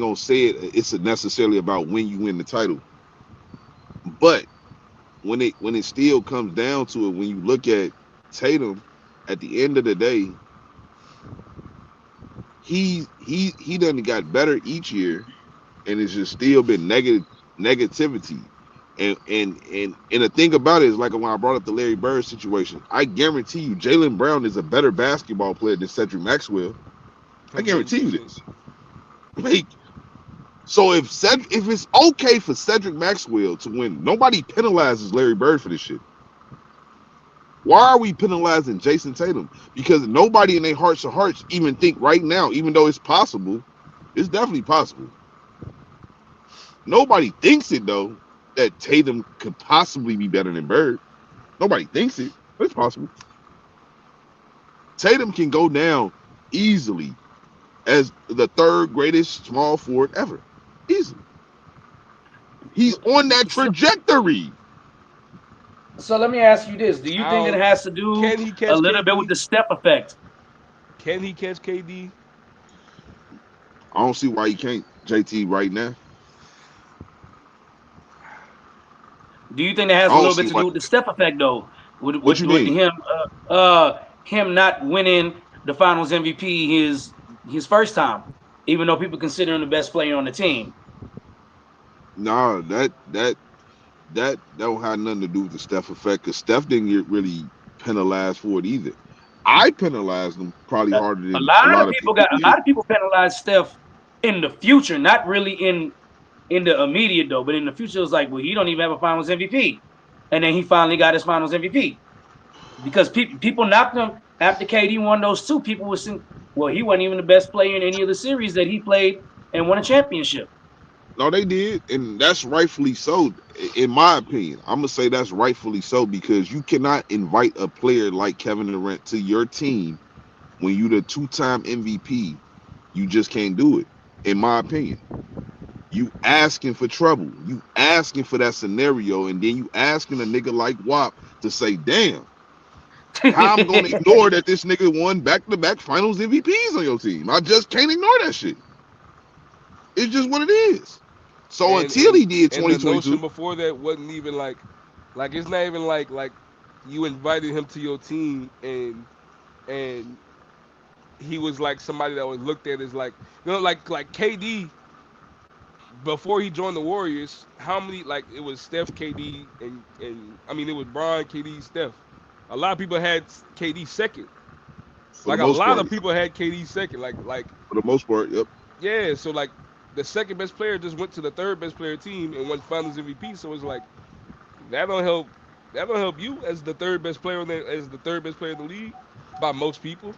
gonna say it's necessarily about when you win the title. But when it still comes down to it, when you look at Tatum, at the end of the day, he done got better each year, and it's just still been negativity. And the thing about it is, like when I brought up the Larry Bird situation, I guarantee you Jaylen Brown is a better basketball player than Cedric Maxwell. I guarantee you this. Like, so if it's okay for Cedric Maxwell to win, nobody penalizes Larry Bird for this shit. Why are we penalizing Jason Tatum? Because nobody in their hearts of hearts even think right now, even though it's possible, it's definitely possible. Nobody thinks it though, that Tatum could possibly be better than Bird. Nobody thinks it, but it's possible. Tatum can go down easily as the 3rd greatest small forward ever. Easily. He's on that trajectory. So let me ask you this. Do you think it has to do a little bit with the step effect? Can he catch KD? I don't see why he can't, JT, right now. Do you think that has I a don't little see bit to why. do with the Steph effect though? With What with, you with mean? him not winning the Finals MVP his first time, even though people consider him the best player on the team. Nah, that don't have nothing to do with the Steph effect, because Steph didn't get really penalized for it either. I penalized him probably harder A than a lot of lot of people people got a did. lot of people penalize Steph in the future, not really in the immediate though, but in the future it's like, well, he don't even have a Finals MVP, and then he finally got his Finals MVP because people knocked him after KD won those two. People were saying, well, he wasn't even the best player in any of the series that he played and won a championship. No, they did, and that's rightfully so. In my opinion, I'm gonna say that's rightfully so, because you cannot invite a player like Kevin Durant to your team when you the two-time MVP. You just can't do it. In my opinion, you asking for trouble, you asking for that scenario, and then you asking a nigga like WAP to say, "Damn, how I'm gonna ignore that this nigga won back-to-back Finals MVPs on your team? I just can't ignore that shit. It's just what it is." So And until he did and the notion 2022. before that wasn't even like it's not even like you invited him to your team and he was like somebody that was looked at as like, like KD before he joined the Warriors. How many, like, it was Steph, KD, and I mean it was Bron, KD, Steph. A lot of people had KD second. For the Like a most lot part, of people had KD second. Like for the most part, yep. yeah. So like the second best player just went to the third best player team and won Finals MVP. So it's like that don't help. That don't help you as the third best player as the third best player in the league by most people.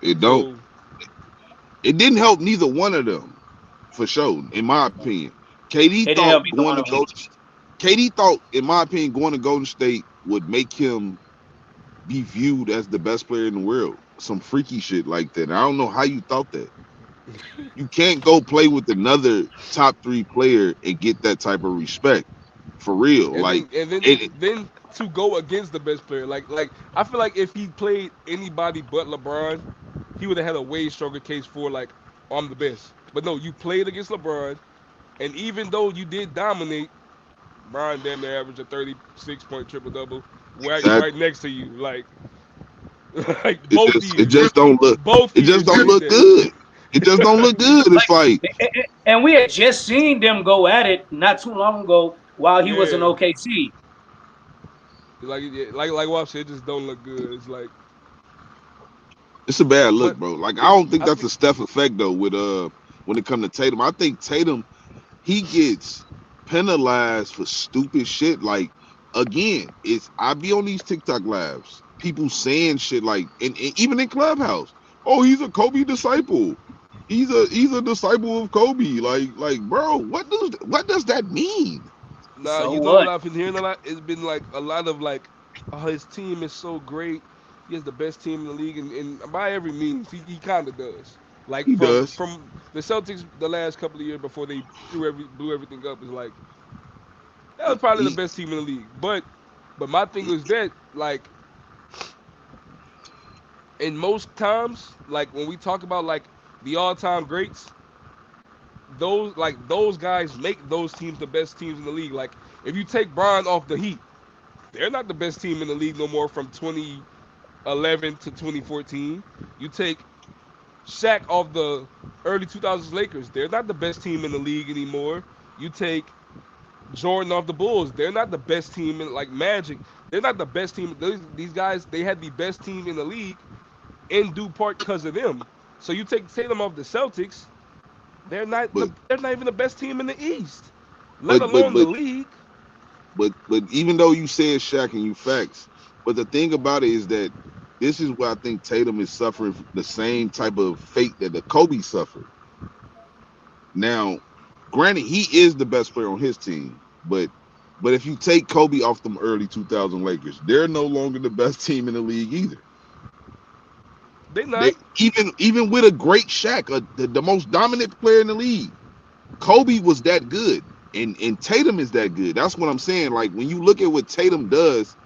It don't. So It didn't help neither one of them, for sure. In my opinion, KD It didn't help thought either going one to of them. KD thought, in my opinion, going to Golden State would make him be viewed as the best player in the world. Some freaky shit like that. I don't know how you thought that. You can't go play with another top 3 player and get that type of respect. For real. and Like, then and then it, then to go against the best player, like I feel like if he played anybody but LeBron, he would have had a way stronger case for like I'm the best. But no, you played against LeBron, and even though you did dominate, Brian damn near averaged a 36-point triple double, that right next to you, like like it just don't look both it just years don't you did look that. good. It just don't look good. It's like, And we had just seen them go at it not too long ago while he was in Yeah, OKC. like Wap said, it just don't look good. It's like, it's a bad look, but bro. Like, I don't think I that's think a Steph effect though. With when it comes to Tatum, I think Tatum, he gets penalized for stupid shit. Like, again, I be on these TikTok lives, people saying shit like, and even in Clubhouse, oh, he's a Kobe disciple. He's a disciple of Kobe. Like, bro, what does that mean? nah, So you know what what? I've been hearing a lot? It's been like a lot of like, oh, his team is so great. He has the best team in the league, and by every means, he kind of does. Like He does. from the Celtics, the last couple of years before they blew everything up, is like that was probably the He, best team in the league. But my thing was that like in most times, like when we talk about like the all-time greats, those guys make those teams the best teams in the league. Like if you take Bron off the Heat, they're not the best team in the league no more from 2011 to 2014. You take Shaq off the early 2000s Lakers, they're not the best team in the league anymore. You take Jordan off the Bulls, they're not the best team in like Magic. They're not the best team. These guys, they had the best team in the league in due part because of them. So you take Tatum off the Celtics, but they're not even the best team in the East, let but but alone the but league. but even though you said Shaq and you facts, but the thing about it is that this is where I think Tatum is suffering the same type of fate that the Kobe suffered. Now, granted, he is the best player on his team, but if you take Kobe off them early 2000 Lakers, they're no longer the best team in the league either. They They not. even with a great Shaq, the most dominant player in the league, Kobe was that good, and Tatum is that good. That's what I'm saying. Like, when you look at what Tatum does,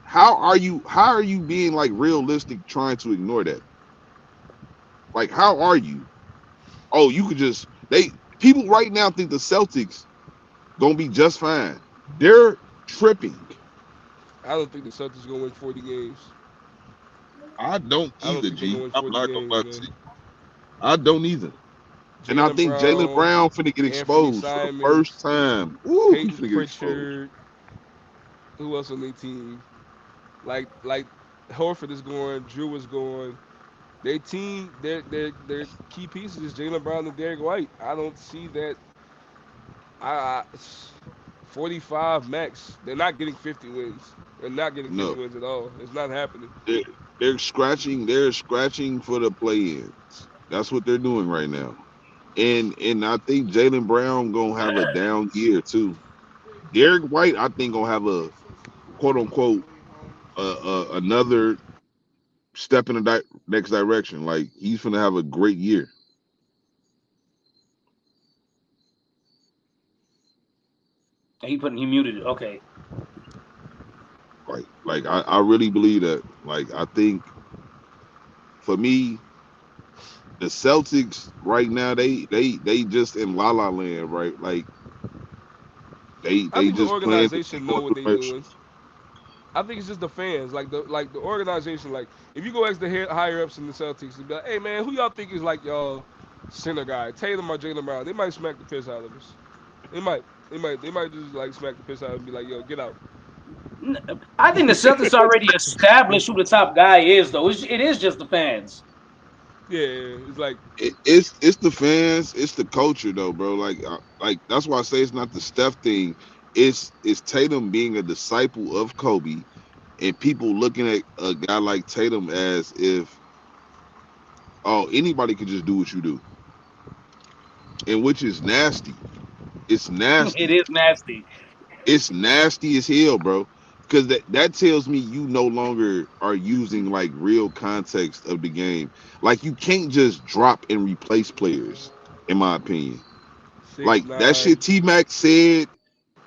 how are you being like realistic trying to ignore that? Like, how are you? Oh, you could just people right now think the Celtics gonna be just fine. They're tripping. I don't think the Celtics gonna win 40 games. I don't I don't either, think they're gonna G. win I'm 40 not gonna games, lie man. to you. I don't either. And I Jalen think Jalen Brown, Brown finna get Anthony exposed for the first Simons, time. Ooh, he Peyton finna get exposed. Pritchard. Who else on their team? Like Horford is going, Drew is going. Their team, their key pieces is Jalen Brown and Derek White. I don't see that. I 45 max. They're not getting 50 wins. They're not getting 50 No, wins at all. It's not happening. they're, they're scratching. They're scratching for the play-ins. That's what they're doing right now. And I think Jalen Brown gonna have a down year too. Derek White, I think, gonna have a quote unquote another step in the next direction. Like he's gonna have a great year. He muted it. Okay. I really believe that. Like I think for me, the Celtics right now they just in la la land, right? Like I they think the just playing to organization keep know up what the they're motion. doing. I think it's just the fans, like the organization. Like if you go ask the higher ups in the Celtics and be like, "Hey man, who y'all think is like y'all center guy, Tatum or Jalen Brown?" They might smack the piss out of us. They might. They might just like smack the piss out and be like, "Yo, get out." I think the Celtics already established who the top guy is, though. It is just the fans. Yeah, it's like It's the fans, it's the culture though, bro. Like that's why I say it's not the Steph thing. It's Tatum being a disciple of Kobe, and people looking at a guy like Tatum as if anybody could just do what you do, and which is nasty. It's It nasty. is nasty. It's nasty as hell, bro. Because that tells me you no longer are using like real context of the game. Like you can't just drop and replace players, in my opinion. six Like that nine. shit T Mac said,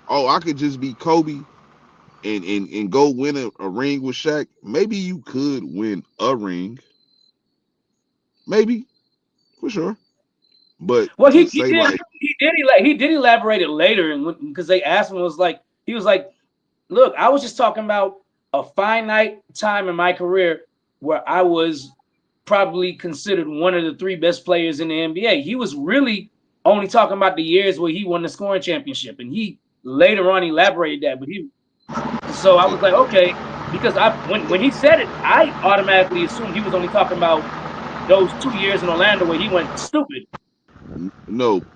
oh, I could just be Kobe and go win a ring with Shaq. Maybe you could win a ring. Maybe, for sure. But Well, to say like he did elaborate it later, and because they asked him, he was like, "Look, I was just talking about a finite time in my career where I was probably considered one of the three best players in the NBA." He was really only talking about the years where he won the scoring championship, and he later on elaborated that. But so I was like, okay, because when he said it, I automatically assumed he was only talking about those 2 years in Orlando where he went stupid.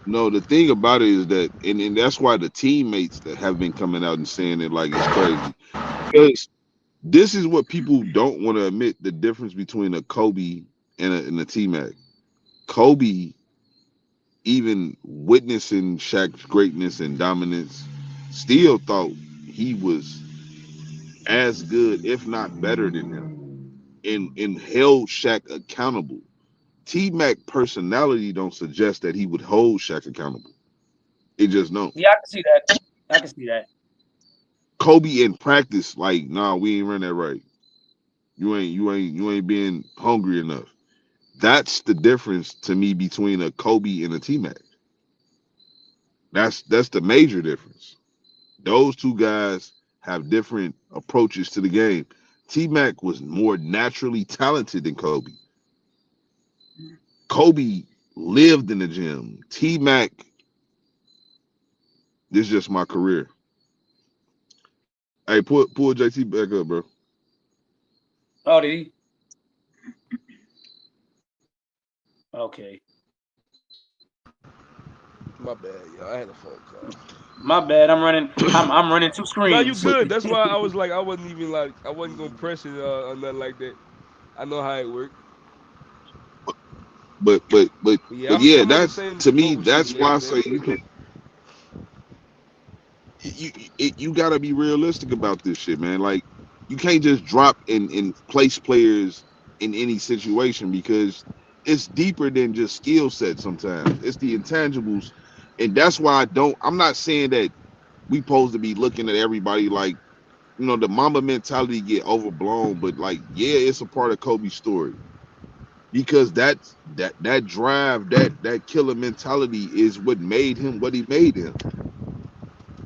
no, the thing about it is that and that's why the teammates that have been coming out and saying it like it's crazy. Because this is what people don't want to admit the difference between a Kobe and a T Mac. Kobe, even witnessing Shaq's greatness and dominance, still thought he was as good, if not better than him, and held Shaq accountable. T Mac personality don't suggest that he would hold Shaq accountable. It just don't. Yeah, I can see that. I can see that. Kobe in practice, like, nah, we ain't run that right. You ain't being hungry enough. That's the difference to me between a Kobe and a T Mac. That's the major difference. Those two guys have different approaches to the game. T Mac was more naturally talented than Kobe. Kobe lived in the gym. T Mac, this is just my career. Hey, pull JT back up, bro. Oh, did he? Okay. My bad, yo. I had a phone call. My bad. I'm running two No, you screens. But good. That's why I was like, I wasn't gonna press it or nothing like that. I know how it worked. but but but But yeah, but I'm yeah, I'm on the that's same to me. boat with you, That's why man. I say you got to be realistic about this shit, man. Like you can't just drop and place players in any situation because it's deeper than just skill set. Sometimes it's the intangibles, and that's why I don't. I'm not saying that we supposed to be looking at everybody like the Mamba mentality get overblown, but like yeah, it's a part of Kobe's story because that drive, that killer mentality is what made him what he made him.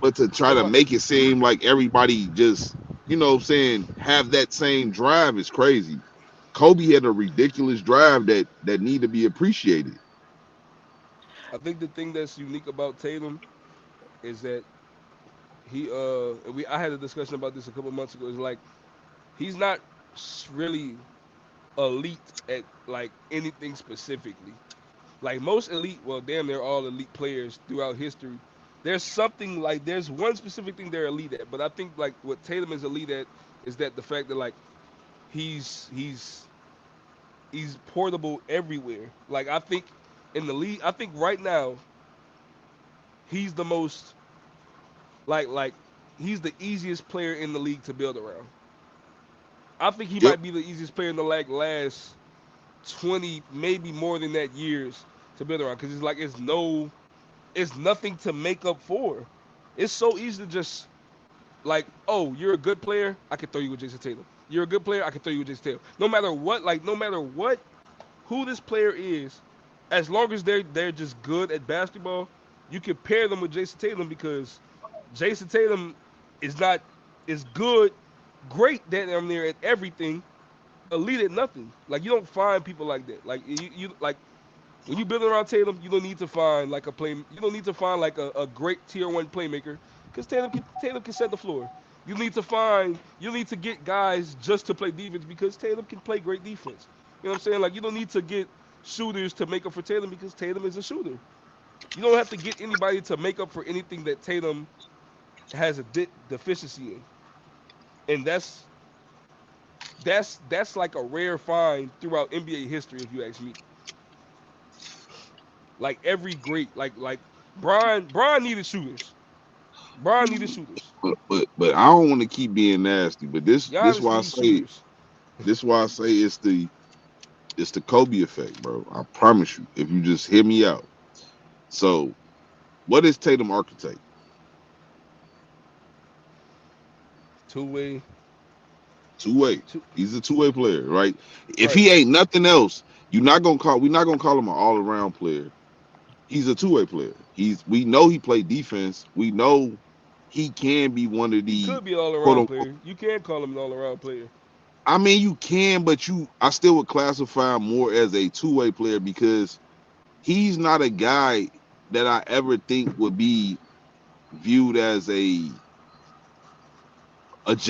but to try to make it seem like everybody just, you know what I'm saying, have that same drive is crazy. Kobe had a ridiculous drive that need to be appreciated. I think the thing that's unique about Tatum is that he and we I had a discussion about this a couple months ago. Is like he's not really elite at like anything specifically. Like most elite, well, damn, they're all elite players throughout history. There's something like there's one specific thing they're elite at, but I think like what Tatum is elite at is that the fact that like he's he's he's portable everywhere. Like I think in the league, I think right now he's the most like he's the easiest player in the league to build around. I think he Yep. might be the easiest player in the like last 20, maybe more than that years to build around because it's like it's nothing to make up for. It's so easy to just like, oh, you're a good player, I can throw you with Jason Tatum. You're a good player, I can throw you with Jason Tatum. No matter what, like no matter what, who this player is, as long as they're just good at basketball, you can pair them with Jason Tatum because Jason Tatum is not is good, great damn near at everything, elite at nothing. Like you don't find people like that. Like you like when you build around Tatum, you don't need to find like a play. You don't need to find like a great tier one playmaker because Tatum can set the floor. You need to get guys just to play defense because Tatum can play great defense. You know what I'm saying? Like you don't need to get shooters to make up for Tatum because Tatum is a shooter. You don't have to get anybody to make up for anything that Tatum has a deficiency in, and that's like a rare find throughout NBA history, if you ask me. Like every great, like Brian needed shooters. Brian needed shooters. But I don't want to keep being nasty. But this Giannis why I needs say shooters. it's the Kobe effect, bro. I promise you. If you just hear me out. So what is Tatum archetype? Two way, Two-way. two He's a two-way player, right? If right. he ain't nothing else, we're not gonna call him an all-around player. He's a two-way player. We know he played defense. We know he can be one of He the could be an all quote around unquote. player. You can call him an all around player. I mean, you can, but I still would classify him more as a two-way player because he's not a guy that I ever think would be viewed as a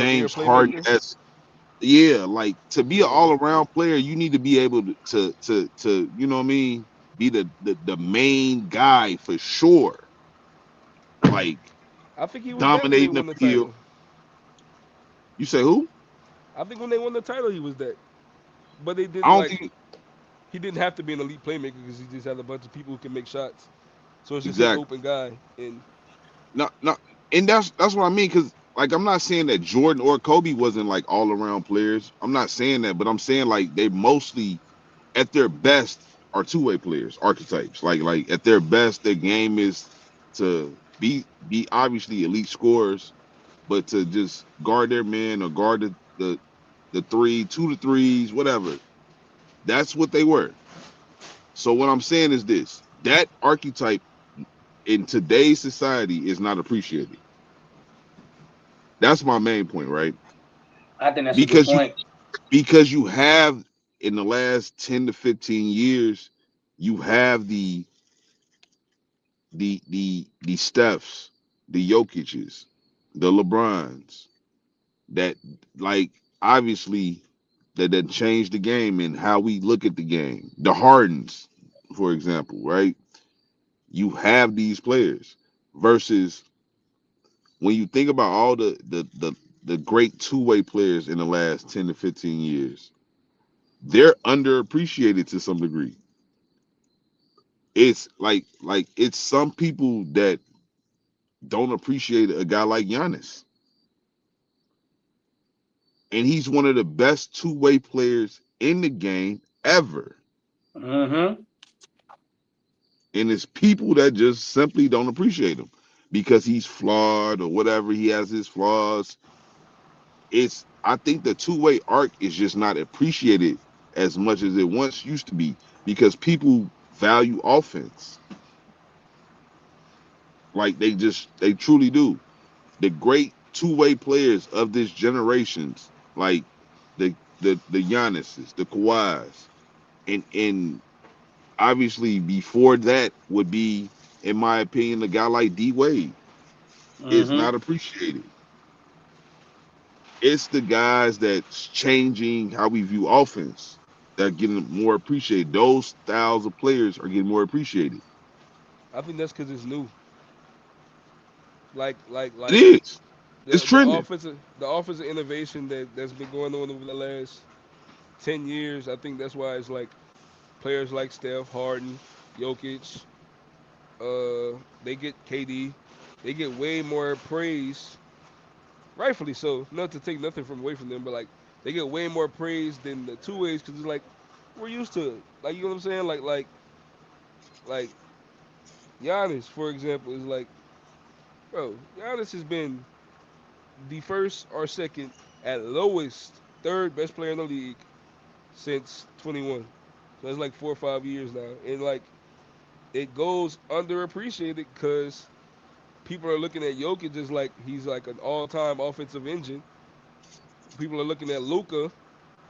Premier James Harden playmaker. as yeah, like to be an Yeah. all-around player, you need to be able to you know what I mean, be the main guy for sure. Like I think he was that when they dominating the won the field. title. You say who? I think when they won the title, he was that. But they I didn't don't like. think He didn't have to be an elite playmaker because he just had a bunch of people who can make shots. So it's just his exactly. open guy. And Not and that's what I mean because like I'm not saying that Jordan or Kobe wasn't like all around players. I'm not saying that, but I'm saying like they mostly at their best are two-way players, archetypes. Like at their best, their game is to be obviously elite scorers, but to just guard their man or guard the three, two to threes, whatever. That's what they were. So what I'm saying is this: that archetype in today's society is not appreciated. That's my main point, right? I think that's a good Because you point. because you have in the last 10 to 15 years, you have the Stephs, the Jokic's, the LeBrons that like obviously that changed the game and how we look at the game. The Hardens, for example, right? You have these players versus when you think about all the great two-way players in the last 10 to 15 years, they're underappreciated to some degree. It's like it's some people that don't appreciate a guy like Giannis. And he's one of the best two-way players in the game ever. Mm-hmm. And it's people that just simply don't appreciate him because he's flawed or whatever. He has his flaws. I think the two-way arc is just not appreciated as much as it once used to be because people value offense. Like they truly do. The great two-way players of this generations, like the Giannis's, the Kawhis, and obviously before that would be, in my opinion, a guy like D Wade is Mm-hmm. not appreciated. It's the guys that's changing how we view offense that are getting more appreciated. Those styles of players are getting more appreciated. I think that's because it's new. Like like It like is. It's the trending. offensive innovation that's been going on over the last 10 years. I think that's why it's like players like Steph, Harden, Jokic, they get KD, they get way more praise, rightfully so. Not to take nothing from away from them, but like they get way more praise than the two ways because it's like we're used to it. Like you know what I'm saying? Like Giannis, for example, is like, bro, Giannis has been the first or second at lowest third best player in the league since 21. So that's like 4 or 5 years now, and like it goes underappreciated because people are looking at Jokic as like he's like an all-time offensive engine. People are looking at Luka,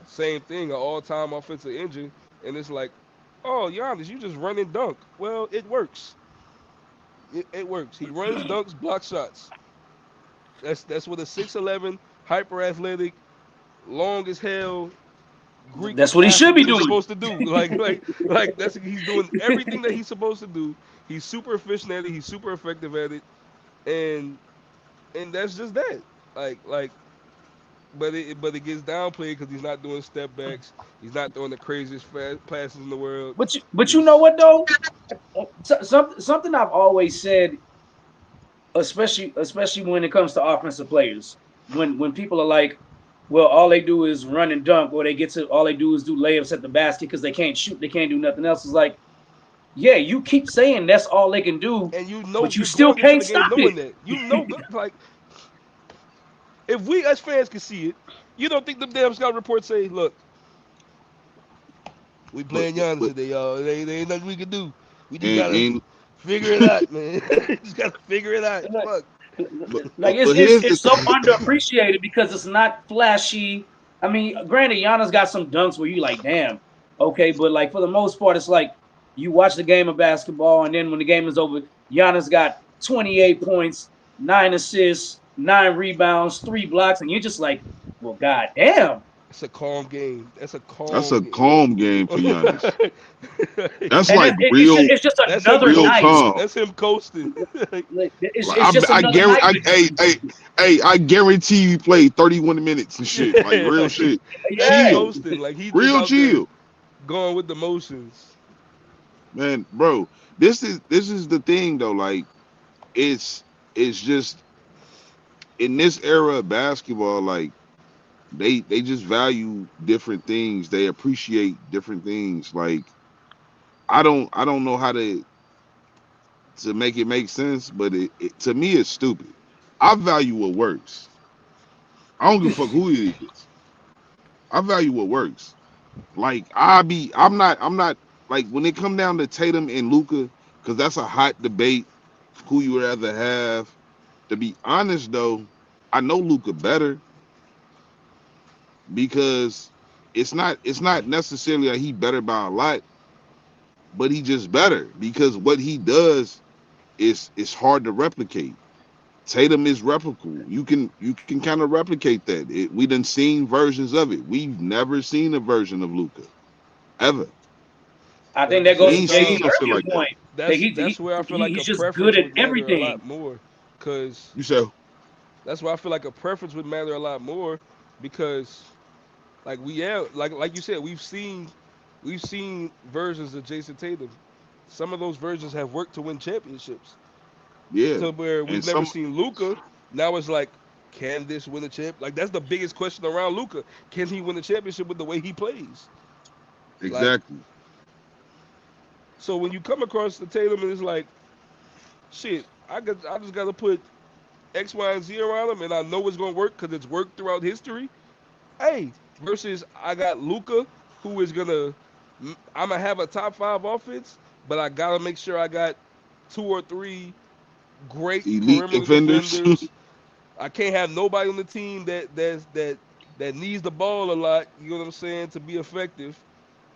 same thing, an all-time offensive engine, and it's like, oh, Giannis, you just run and dunk. Well, it works. It works. He runs, dunks, block shots. That's what a 6'11", hyper athletic, long as hell Greek That's what he should be athlete is doing. supposed to do. Like that's he's doing everything that he's supposed to do. He's super efficient at it. He's super effective at it, and that's just that. Like, but it gets downplayed because he's not doing step backs. He's not throwing the craziest passes in the world. But you know He's what though? Something I've always said, especially when it comes to offensive players, when people are like, well, all they do is run and dunk, or they get to all they do is do layups at the basket because they can't shoot, they can't do nothing else. Is like, yeah, you keep saying that's all they can do, and you know but you you're still going into can't the game stop knowing it. that. You know, like if we as fans can see it, you don't think the damn scout reports say, look, we But, playing Giannis but today, y'all. There ain't nothing we can do. We just and, gotta and figure it out, man. Just gotta figure it out. Like, Fuck. like but it's it's here's the it's so thing. underappreciated because it's not flashy. I mean, granted, Giannis got some dunks where you like, damn, okay, but like for the most part, it's like you watch the game of basketball, and then when the game is over, Giannis got 28 points, 9 assists, 9 rebounds, 3 blocks, and you're just like, well, god damn. It's a calm game. That's a That's calm a game. calm game for Giannis. That's And like it's just That's him another real night. coasting. calm. That's him coasting. Like, it's, Like it's just I another guarantee, night with him. I guarantee you played 31 minutes and shit. Like real Like, shit. that's him Yeah. Chill, coasting. Like he just real out there chill, going with the motions. man, bro. This is the thing though. Like it's it's just in this era of basketball, like they just value different things. They appreciate different things. Like I don't know how to make it make sense, but it to me it's stupid. I value what works. I don't give a fuck who it is. I value what works. Like I'm not like when it come down to Tatum and Luca, because that's a hot debate. Who you would rather have? To be honest though, I know Luca better because it's not necessarily that he better by a lot, but he just better because what he does is hard to replicate. Tatum is replicable. You can kind of replicate that. We done seen versions of it. We've never seen a version of Luca ever. I But think at the that goes We to same ain't seen Jason's time, no shit earlier like that. point. That that's where I feel like a he's just good preference at would matter a everything. lot more. Cause You said that's why I feel like a preference would matter a lot more. Because like we have like you said, we've seen versions of Jason Tatum. Some of those versions have worked to win championships. yeah, To where and we've never some seen Luca. Now it's like, can this win a champ? Like that's the biggest question around Luca. Can he win a championship with the way he plays? Like exactly. so when you come across the Tatum and it's like, shit, I just gotta put X, Y, and Z around him and I know it's gonna work because it's worked throughout history. Hey, versus I got Luca who is gonna I'm gonna have a top 5 offense, but I gotta make sure I got 2 or 3 great elite perimeter defenders. defenders. I can't have nobody on the team that needs the ball a lot. You know what I'm saying? To be effective,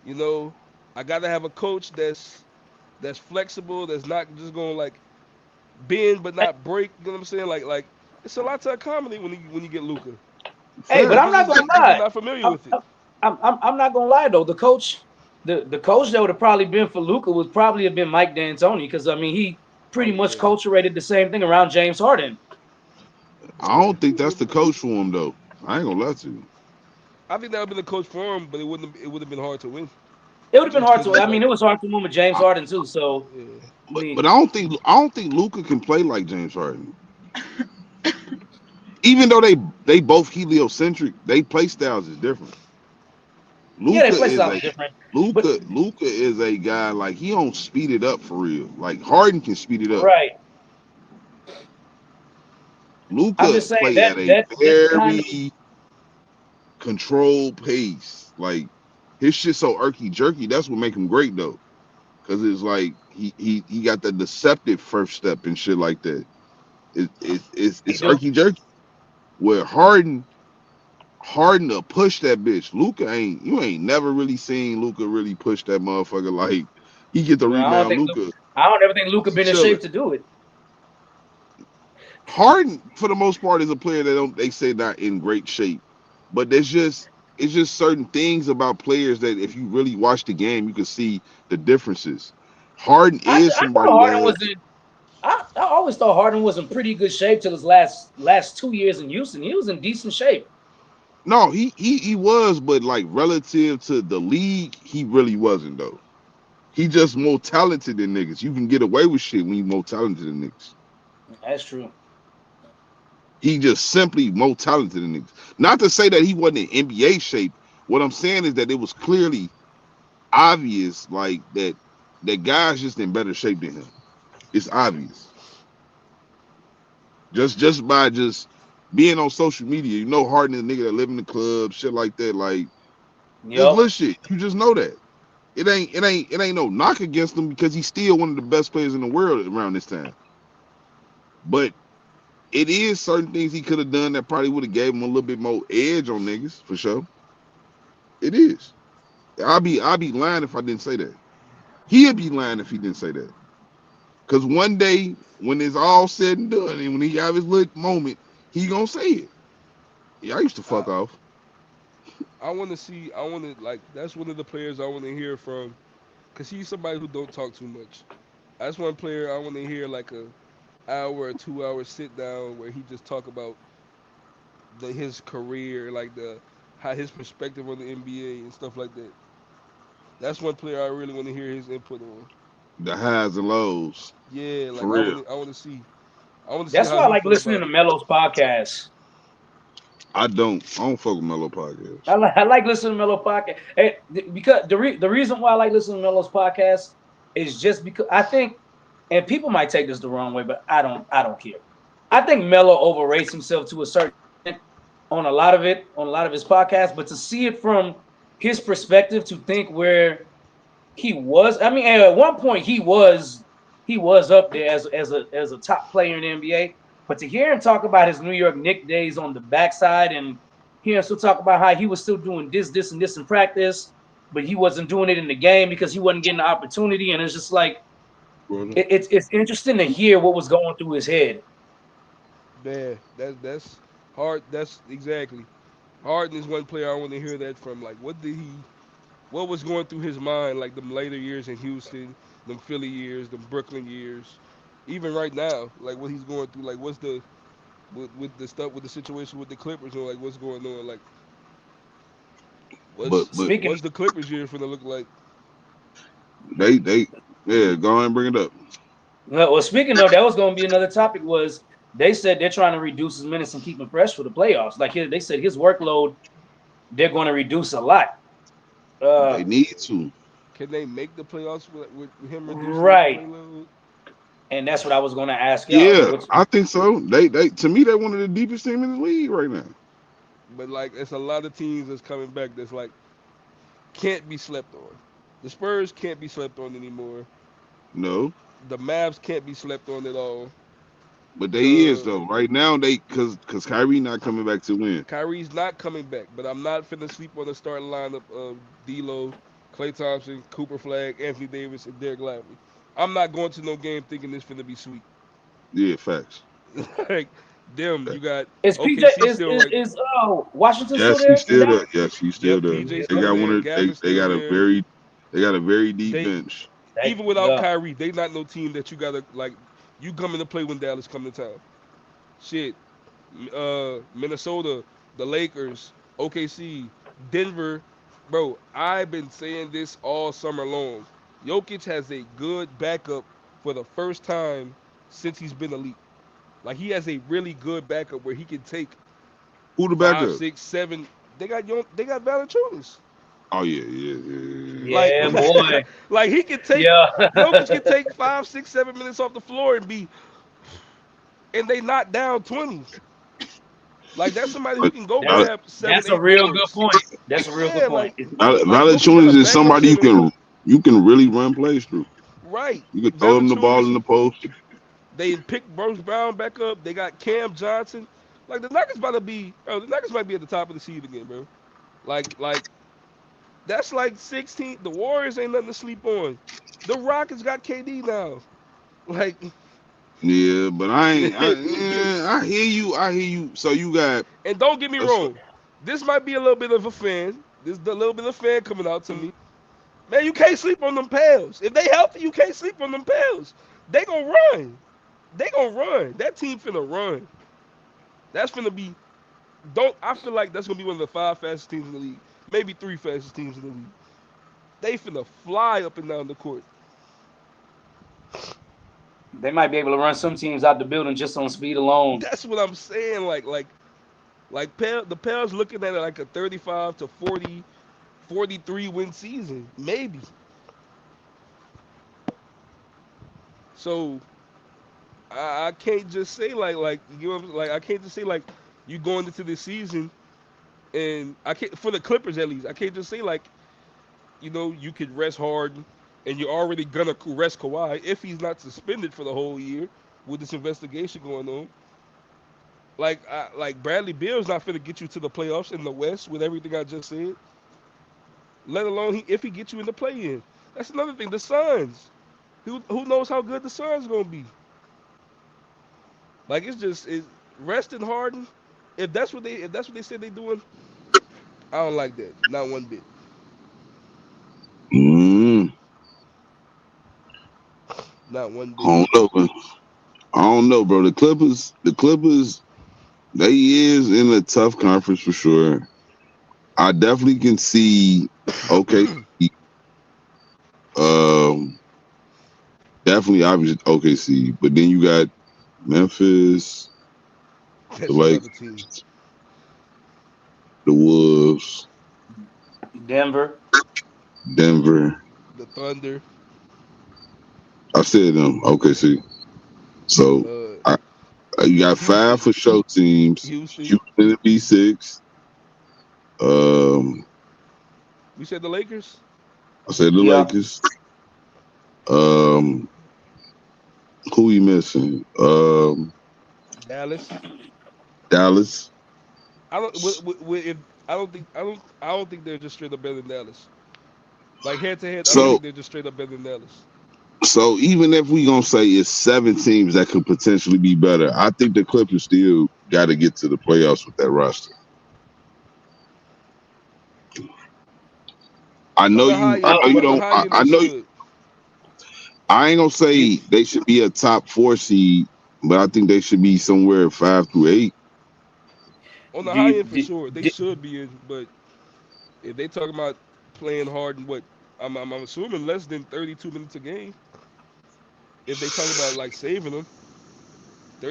you know, I got to have a coach that's flexible. That's not just going to like bend but not break. You know what I'm saying? Like it's a lot to accommodate when you get Luca. Hey, but I'm Facts. not gonna You're just lie. not familiar I'm, with it. I'm not gonna lie though. The coach that would have probably been for Luca would probably have been Mike D'Antoni because I mean he Oh pretty much yeah, culturated the same thing around James Harden. I yeah. don't think that's the coach for him though. I ain't gonna lie to you. I think that would have been the coach for him, but it would have been hard to win It would have been just hard because to. it's I mean, like it was hard to win with James I, Harden too. So yeah. I but mean, I don't think Luca can play like James Harden. Even though they both heliocentric, they play styles is different. yeah, they Luca play is styles a different. But Luca is a guy like he don't speed it up for real. Like Harden can speed it up. right, I'm Luca just saying play that at a that kind of very controlled pace. Like his shit so irky jerky. That's what make him great though. Cause it's like he got the deceptive first step and shit like that. he It's do. irky jerky. Where Harden to push that bitch. Luca ain't you ain't never really seen Luca really push that motherfucker like he get the No, rebound. Luca I don't ever think Luca been in chilling. shape to do it. Harden for the most part is a player that don't they say not in great shape, but it's just certain things about players that if you really watch the game you can see the differences. Harden is I thought somebody Harden that was in. I always thought Harden was in pretty good shape till his last 2 years in Houston. He was in decent shape. no he was, but like relative to the league, he really wasn't though. He just more talented than niggas. You can get away with shit when you more talented than niggas. That's true. He just simply more talented than niggas. Not to say that he wasn't in NBA shape. What I'm saying is that it was clearly obvious, like that guy's just in better shape than him. It's obvious. Just by just being on social media, you know Harden is a nigga that live in the club, shit like that. Like just Yep. little shit. You just know that. It ain't no knock against him because he's still one of the best players in the world around this time. But it is certain things he could have done that probably would have gave him a little bit more edge on niggas for sure. It is. I'll be lying if I didn't say that. He'd be lying if he didn't say that. Cause one day when it's all said and done, and when he have his little moment, he gonna say it. Yeah, I used to I fuck off. I want to see. I want to like. That's one of the players I want to hear from, cause he's somebody who don't talk too much. That's one player I want to hear like a hour or 2 hour sit down where he just talk about his career, like the how his perspective on the NBA and stuff like that. That's one player I really want to hear his input on. The highs and lows, Yeah, like for real. I want to see That's how why I he like feel listening about to it. Melo's podcast. I don't fuck with Mellow podcast. I like listening to Melo podcast. Because the reason why I like listening to Melo's podcast is just because I think, and people might take this the wrong way, but I don't care. I think Melo overrates himself to a certain extent on a lot of his podcasts, but to see it from his perspective, to think where he was, I mean, at one point he was up there as a top player in the NBA, but to hear him talk about his New York Knicks days on the backside and hear him still talk about how he was still doing this, and this in practice, but he wasn't doing it in the game because he wasn't getting the opportunity, and it's just like Brother. it's interesting to hear what was going through his head. Yeah, that's hard. That's exactly. Harden is one player I want to hear that from. Like, what was going through his mind, like them later years in Houston, them Philly years, them Brooklyn years, even right now, like what he's going through. Like, what's the with the stuff with the situation with the Clippers, or like what's going on? Like, But Speaking what's the Clippers year gonna look like? they yeah, go ahead and bring it up. speaking of, that was going to be another topic. Was they said they're trying to reduce his minutes and keep him fresh for the playoffs. Like they said, his workload they're going to reduce a lot. They need to. Can they make the playoffs with him reducing his Right. playload? And that's what I was going to ask y'all. Yeah, I think so. They to me they're one of the deepest team in the league right now. But like, it's a lot of teams that's coming back that's like can't be slept on. The Spurs can't be slept on anymore. No. The Mavs can't be slept on at all. But they is The though. Right now they cause Kyrie not coming back to win. Kyrie's not coming back, but I'm not finna sleep on the starting lineup of D'Lo, Klay Thompson, Cooper Flag, Anthony Davis, and Derek Lively. I'm not going to no game thinking this finna be sweet. Yeah, facts. Like them, you got Is PJ OKC still right. is Washington still Yes, he's there in still there. Dallas? Yes, he's still Yep, there. PJ They still got one there. of Gavin's they still got a there. very deep They bench. even without Yeah. Kyrie, they not no team that you gotta like. You come into play when Dallas come to town. Shit, Minnesota, the Lakers, OKC, Denver, bro. I've been saying this all summer long. Jokic has a good backup for the first time since he's been elite. Like he has a really good backup where he can take Who the 5, backup? 6, 7. They got Valanciunas. Oh yeah. Like, Yeah, boy. like he can take Yeah. Jokic can take 5, 6, 7 minutes off the floor and they not down 20. Like that's somebody who But can go Val- grab seven, That's a eight real good boards. point. That's a real good Yeah, point. Jokic got a Valanciunas is backup somebody center. you can really run plays through. Right. You can throw him the ball Valanciunas, in the post. they picked Bruce Brown back up. They got Cam Johnson. Like the Nuggets about to be, the Nuggets might be at the top of the seed again, bro. Like that's like 16. The Warriors ain't nothing to sleep on. The Rockets got KD now. Like, Yeah, but and I hear you. I hear you. So you got don't get me that's wrong, this might be a little bit of a fan. This is a little bit of fan coming out to me. Man, you can't sleep on them Pels. If they healthy, you can't sleep on them Pels. They gonna run. They gonna run. That team finna run. That's finna be. Don't I feel like that's gonna be one of the 5 fastest teams in the league, maybe 3 fastest teams in the league. They finna fly up and down the court. They might be able to run some teams out the building just on speed alone. That's what I'm saying. The Pels looking at it like a 35 to 40, 43 win season, maybe. So I can't just say like you know like I can't just say like you going into this season and I can't for the Clippers at least I can't just say like you could rest Harden and you're already gonna rest Kawhi if he's not suspended for the whole year with this investigation going on. Like Bradley Beal's not finna get you to the playoffs in the West with everything I just said. Let alone if he gets you in the play-in. That's another thing. The Suns. Who knows how good the Suns gonna be? Like it's resting Harden. If that's what they said they doing, I don't like that. Not one bit. mm, Not one I bit. don't know, man. I don't know, bro. The Clippers, they is in a tough conference for sure. I definitely can see. Okay, um, definitely obviously OKC, but then you got Memphis, the That's another team. Lakers, the Wolves, Denver. Denver. The Thunder. I said them OKC. So Uh, you got 5 for show teams. Houston. Houston to be 6. Um, We said the Lakers. I said the Yeah. Lakers. Who we missing? Dallas. Dallas. I don't. If I don't think they're just straight up better than Dallas. Like head to head, I don't So think they're just straight up better than Dallas. so even if we gonna say it's 7 teams that could potentially be better, I think the Clippers still got to get to the playoffs with that roster. I know you. I know you On the don't. high end, I they know. should. I ain't gonna say they should be a top 4 seed, but I think they should be somewhere 5 through 8. On the Do high you end for do, sure, they do, should be in. But if they talking about playing hard and what, I'm assuming less than 32 minutes a game. If they talk about like saving them,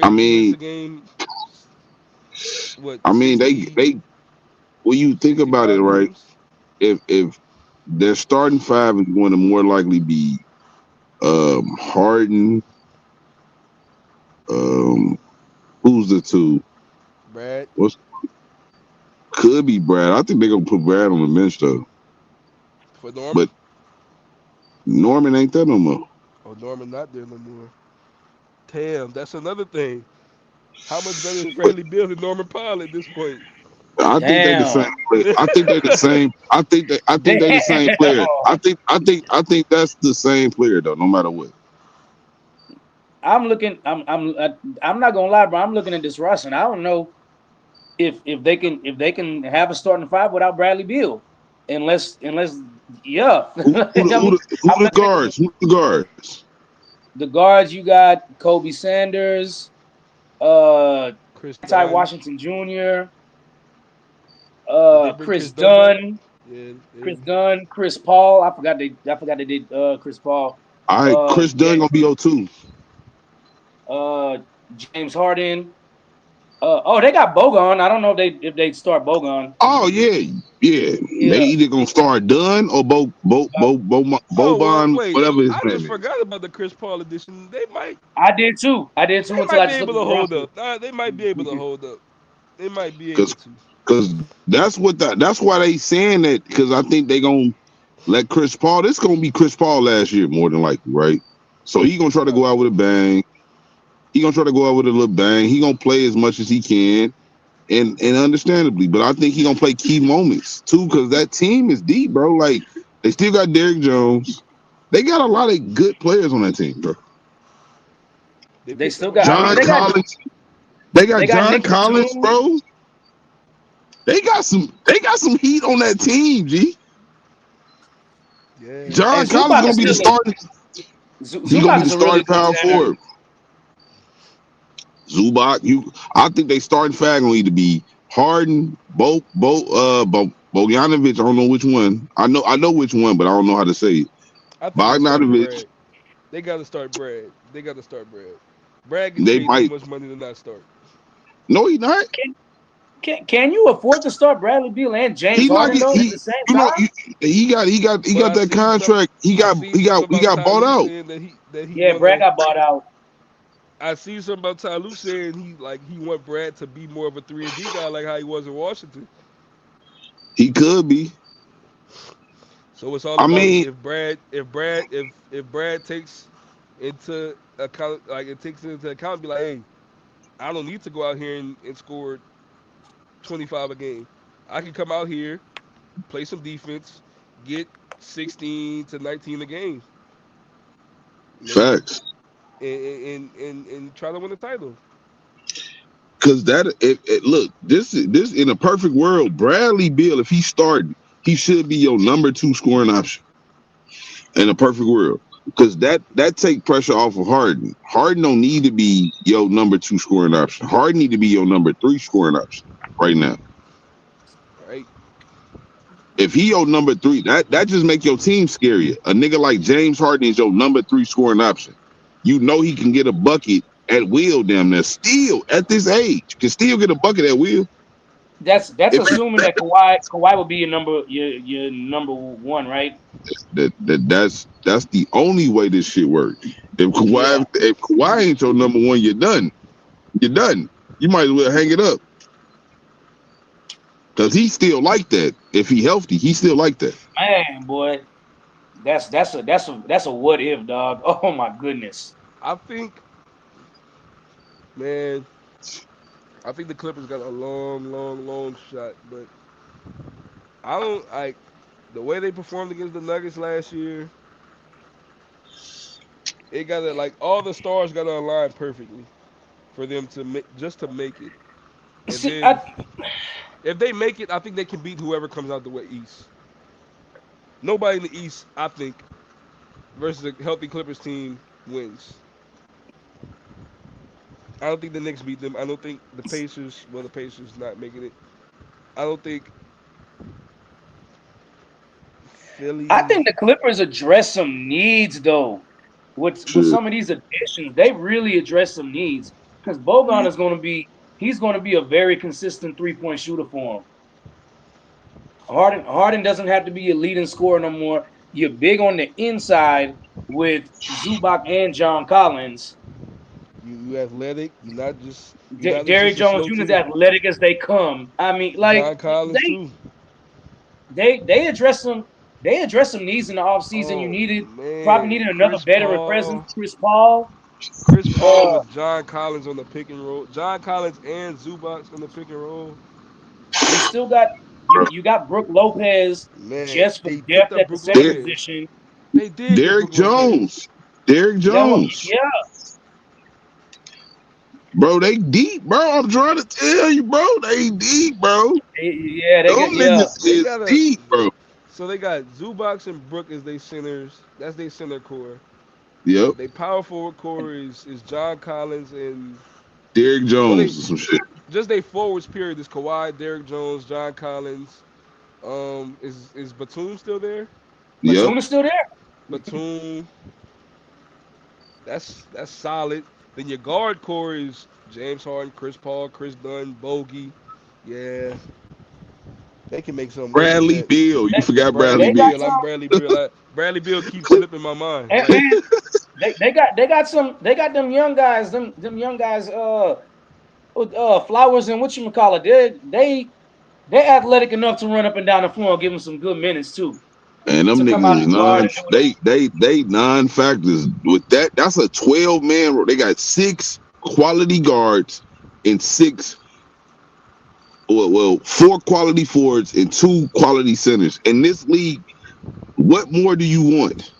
I 32 minutes mean, a game, what I mean, 60, they when you think about it, 65 right? games? If their starting 5 is going to more likely be Harden, um, who's the 2? Brad, What's could be Brad. I think they're gonna put Brad on the bench though. for Norman. But Norman ain't there no more. Oh, Norman not there no more. Damn, that's another thing. How much better is Bradley Beal than Norman Powell at this point? I think they the same Damn. player. I think they the same. I think they the same player. Damn. I think that's the same player though, no matter what. I'm looking. I'm not gonna lie, bro. I'm looking at this roster, and I don't know if they can have a starting five without Bradley Beal, unless yeah. Who the guards? Who the guards? The guards, you got Kobe Sanders, Chris Ty Dunn. Washington Jr., Did they bring Chris Dunn back? Dunn, Yeah. Chris Paul. I forgot they did Chris Paul. All right, Chris Dunn gonna be 02. James Harden. They got Bogan. I don't know if they start Bogan. Oh yeah. They either gonna start Dunn or Boban, Wait. whatever his I name just is. forgot about the Chris Paul edition. They might. I did too They until I might be just able looked to at the hold roster. up. They might be able to hold up. They might be able to. Because that's why they saying that, because I think they gonna let Chris Paul. This gonna be Chris Paul last year more than likely, right? So he gonna try to go out with a bang. He gonna try to go out with a little bang. He gonna play as much as he can, and understandably. But I think he gonna play key moments too, because that team is deep, bro. Like they still got Derrick Jones. They got a lot of good players on that team, bro. They still got John they got Collins. They got John Nick Collins, Batum. bro. They got some heat on that team, G. Yeah. John And Collins gonna be the starting. He gonna be the starting power forward. Zubac, I think they starting five gonna either be Harden, Bogdanovic. I don't know which one. I know which one, but I don't know how to say it. I think they start Bogdanovic. Brad. They got to start Brad. Brad can They pay might. too much money to not start. No, he not. Can you afford to start Bradley Beal and James He not. Harden though at the same You know, time? he got But I that seen contract. He got bought out. That he Yeah, Brad got bought out. I see something about Ty Lue saying he want Brad to be more of a 3-and-D guy like how he was in Washington. He could be. So it's all about if Brad takes into account be like, hey, I don't need to go out here and score 25 a game. I can come out here, play some defense, get 16 to 19 a game. Facts. And try to win the title. Because look, this in a perfect world, Bradley Beal, if he started, he should be your number 2 scoring option. In a perfect world, because that take pressure off of Harden. Harden don't need to be your number 2 scoring option. Harden need to be your number 3 scoring option right now. Right. If he your number 3, that just make your team scarier. A nigga like James Harden is your number 3 scoring option. You know he can get a bucket at will, damn near. Still at this age, can still get a bucket at will. That's assuming that Kawhi will be your number 1, right? That's the only way this shit works. If Kawhi ain't your number 1, you're done. You're done. You might as well hang it up. Cause he's still like that. If he healthy, he's still like that. Man, boy, that's a what if, dog. Oh my goodness. I think the Clippers got a long shot, but I don't like the way they performed against the Nuggets last year. It gotta all the stars gotta align perfectly for them to make it. And See, then if they make it, I think they can beat whoever comes out the East. Nobody in the East, I think, versus a healthy Clippers team wins. I don't think the Knicks beat them. I don't think the Pacers not making it. I don't think Philly. I think the Clippers address some needs though. With some of these additions, they really address some needs. Because Bogan is going to be a very consistent 3-point shooter for him. Harden doesn't have to be a leading scorer no more. You're big on the inside with Zubac and John Collins. You athletic. You're not just Derrick Jones Jr. is athletic as they come. I mean, like John Collins too. They address some needs in the offseason. You probably needed another veteran presence, Chris Paul. Chris Paul with John Collins on the pick and roll. John Collins and Zubac on the pick and roll. You still got you got Brooke Lopez Man, just for they picked depth up at the Brook center Derek, Lopez. position. They did get Derek Brook Lopez. Jones. Derek That one, Jones. yeah. Bro, they deep, bro. I'm trying to tell you, bro. They deep, bro. Yeah, they Them got niggas They is got a deep, bro. so they got Zubac and Brook as they centers. That's their center core. Yep. They power forward core is John Collins and Derek well they Jones or some shit. just they forwards period is Kawhi, Derek Jones, John Collins. Is Batum still there? Yep. Batum is still there. Batum. That's solid. Then your guard core is James Harden, Chris Paul, Chris Dunn, Bogey. Yeah, they can make something work with Bradley that. Beal. You forgot Bradley Bradley They Beal. got Beal. I'm some, Bradley Beal. Bradley Beal keeps slipping my mind. and, Like, and they got them young guys, them young guys, Flowers and whatchamacallit. They athletic enough to run up and down the floor and give them some good minutes too. And them To come out niggas is and guard non. and do it. They non-factors with that. That's a 12-man. They got 6 quality guards and 4 quality forwards and 2 quality centers. In this league, what more do you want?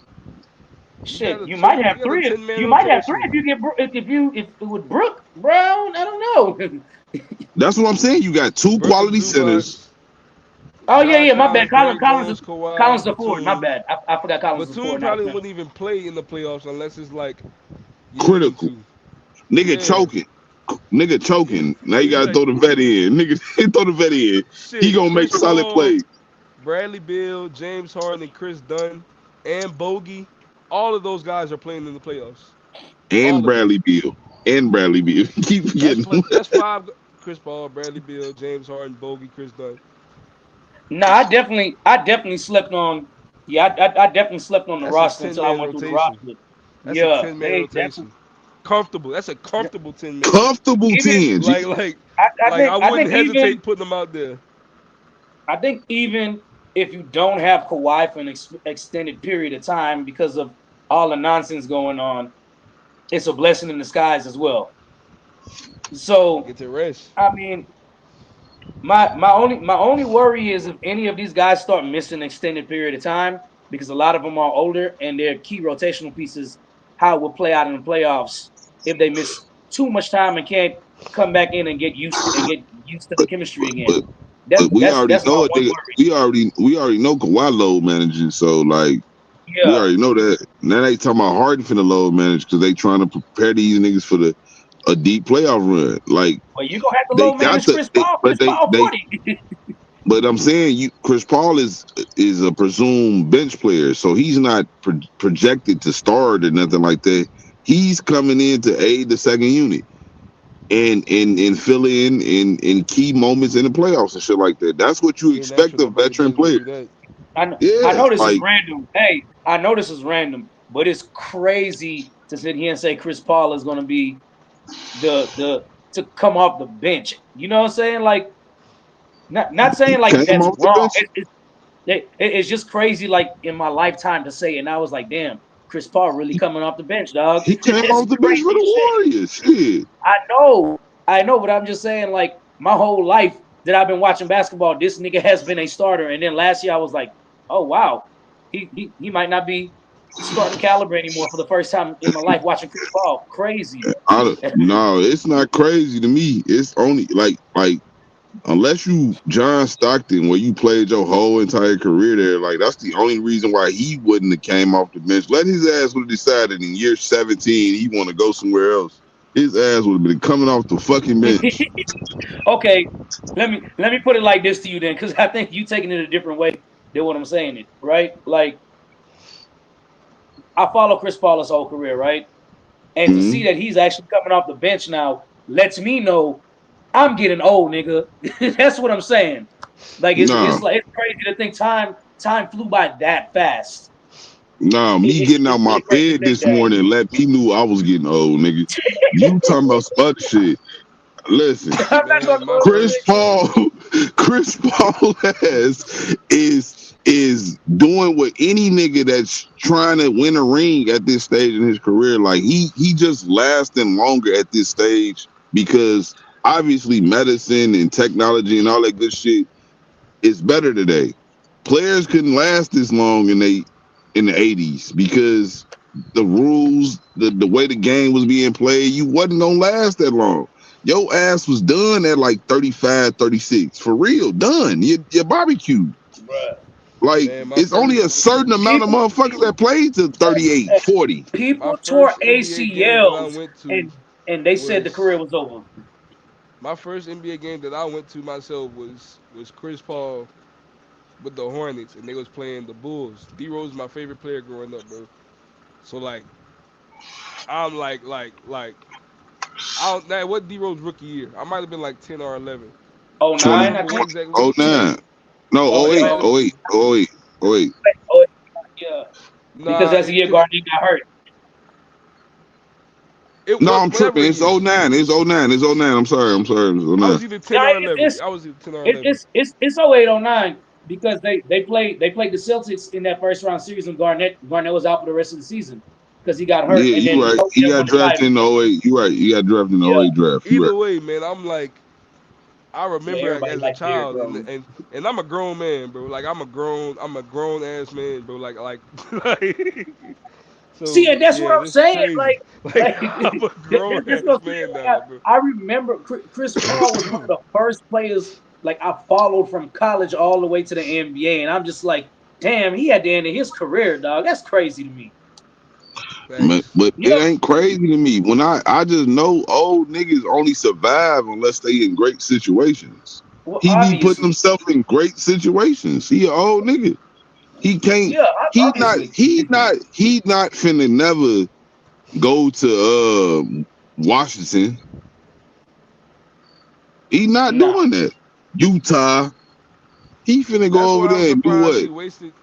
Shit, you might have 3. You might have 3 if you get if with Brooke Brown. I don't know. That's what I'm saying. You got 2 Brooke quality and centers. Zubac, Oh John yeah, my bad. Collins, Derek Collins Jones, Kawhi, Collins the forward. My Batum. bad. I forgot Collins the Batum forward. probably Now. wouldn't even play in the playoffs unless it's like you Critical. need Nigga Yeah. choking. Nigga choking. Now you gotta Like, throw the vet in. Nigga throw the vet in. to. Shit, He gonna make Chris solid Paul, plays. Bradley Beal, James Harden, and Chris Dunn, and Bogey. All of those guys are playing in the playoffs. All And of Bradley Beal. And Bradley Beal. Keep forgetting. That's 5. Chris Paul, Bradley Beal, James Harden, Bogey, Chris Dunn. No, I definitely slept on. Yeah, I definitely slept on the That's a roster until I 10-man went through the rotation. roster. That's Yeah, a 10-man rotation. Comfortable. That's a comfortable 10 man. Comfortable Even- 10. Like I wouldn't hesitate putting them out there. I think even if you don't have Kawhi for an extended period of time because of all the nonsense going on, it's a blessing in disguise as well. So Get to rest. I mean, my only worry is if any of these guys start missing an extended period of time because a lot of them are older and they're key rotational pieces. How it will play out in the playoffs if they miss too much time and can't come back in and get used to the chemistry again. But we already that's my know one it. worry. We already know Kawhi load managing. So like we Yeah, already know that. Now they talking about Harden finna load manage because they trying to prepare these niggas for a deep playoff run. Like well, you're gonna have to they low manage got Chris Paul. but Chris Paul 40. But I'm saying Chris Paul is a presumed bench player, so he's not projected to start or nothing like that. He's coming in to aid the second unit and fill in key moments in the playoffs and shit like that. That's what you expect of veteran players. I know this is random. Hey, I know this is random, but it's crazy to sit here and say Chris Paul is going to be the to come off the bench. You know what I'm saying? Like, not saying like that's wrong. It's just crazy. Like in my lifetime to say it, and I was like, damn, Chris Paul really coming off the bench, dog. He came off the bench for the Warriors. Shit. I know, but I'm just saying, like, my whole life that I've been watching basketball, this nigga has been a starter. And then last year I was like, oh wow, he might not be starting caliber anymore for the first time in my life watching Chris Paul. Crazy. No, it's not crazy to me. It's only like unless you John Stockton, where you played your whole entire career there, like that's the only reason why he wouldn't have came off the bench. Let his ass would have decided in year 17 he want to go somewhere else. His ass would have been coming off the fucking bench. Okay, let me put it like this to you then, because I think you taking it a different way than what I'm saying it, right? Like, I follow Chris Paul his whole career, right? And to see that he's actually coming off the bench now lets me know I'm getting old, nigga. That's what I'm saying. Like it's crazy to think time flew by that fast. Nah, me getting out my bed this morning let me knew I was getting old, nigga. You talking about some other shit. Listen, I'm not Man, gonna my go over Chris first. it. Paul, Chris Paul is doing what any nigga that's trying to win a ring at this stage in his career. Like he just lasting longer at this stage because obviously medicine and technology and all that good shit is better today. Players couldn't last this long in the 80s because the rules, the way the game was being played, you wasn't gonna last that long. Your ass was done at like 35, 36. For real, done. You're barbecue. Bruh. Like, Man, my it's only first. a certain amount of People, motherfuckers that played to 38, hey, 40. My people tore first NBA game that I ACLs went to and they said the career was was over. my first NBA game that I went to myself was Chris Paul with the Hornets, and they was playing the Bulls. D Rose is my favorite player growing up, bro. So like, I'm like, I don't. That what D Rose rookie year? I might have been like 10 or 11. Oh I don't 20, nine, I remember what think. exactly. oh 09. No, Oh, oh it eight, might have No, oh eight, oh eight, oh eight. oh, yeah. Because nah, that's the year because Garnett got hurt. it No, I'm whatever tripping. It's year. 09. It's 09. It's 09. I'm sorry. It's I 09. was either Yeah, 10 or 11. I was either 10 or 11. it's 08, 09 because they played the Celtics in that first round series and Garnett was out for the rest of the season because he got hurt Yeah, and you then right. Kobe He didn't got win the drafted title. in the '08. You right. He got drafted in the Yeah, '08 draft. You right. Either way, man, I'm like, I yeah, remember everybody as a liked Derrick child, Rose. and I'm a grown man, bro. Like I'm a grown ass man, bro. Like, See, so and that's what yeah, I'm this is saying. crazy. Like Like I'm a grown that's what ass I'm saying. man Like now, bro. I remember Chris Paul was one of the first players like I followed from college all the way to the NBA, and I'm just like, damn, he had the end of his career, dog. That's crazy to me. Thanks. But You it know, ain't crazy to me. When I just know old niggas only survive unless they in great situations. well, He be putting obviously, himself in great situations. He an old nigga. He can't. yeah, He not. obviously, He not. He not finna never go to Washington. He not nah. doing that. Utah. He finna That's go over why I'm there and do surprised what? he wasted.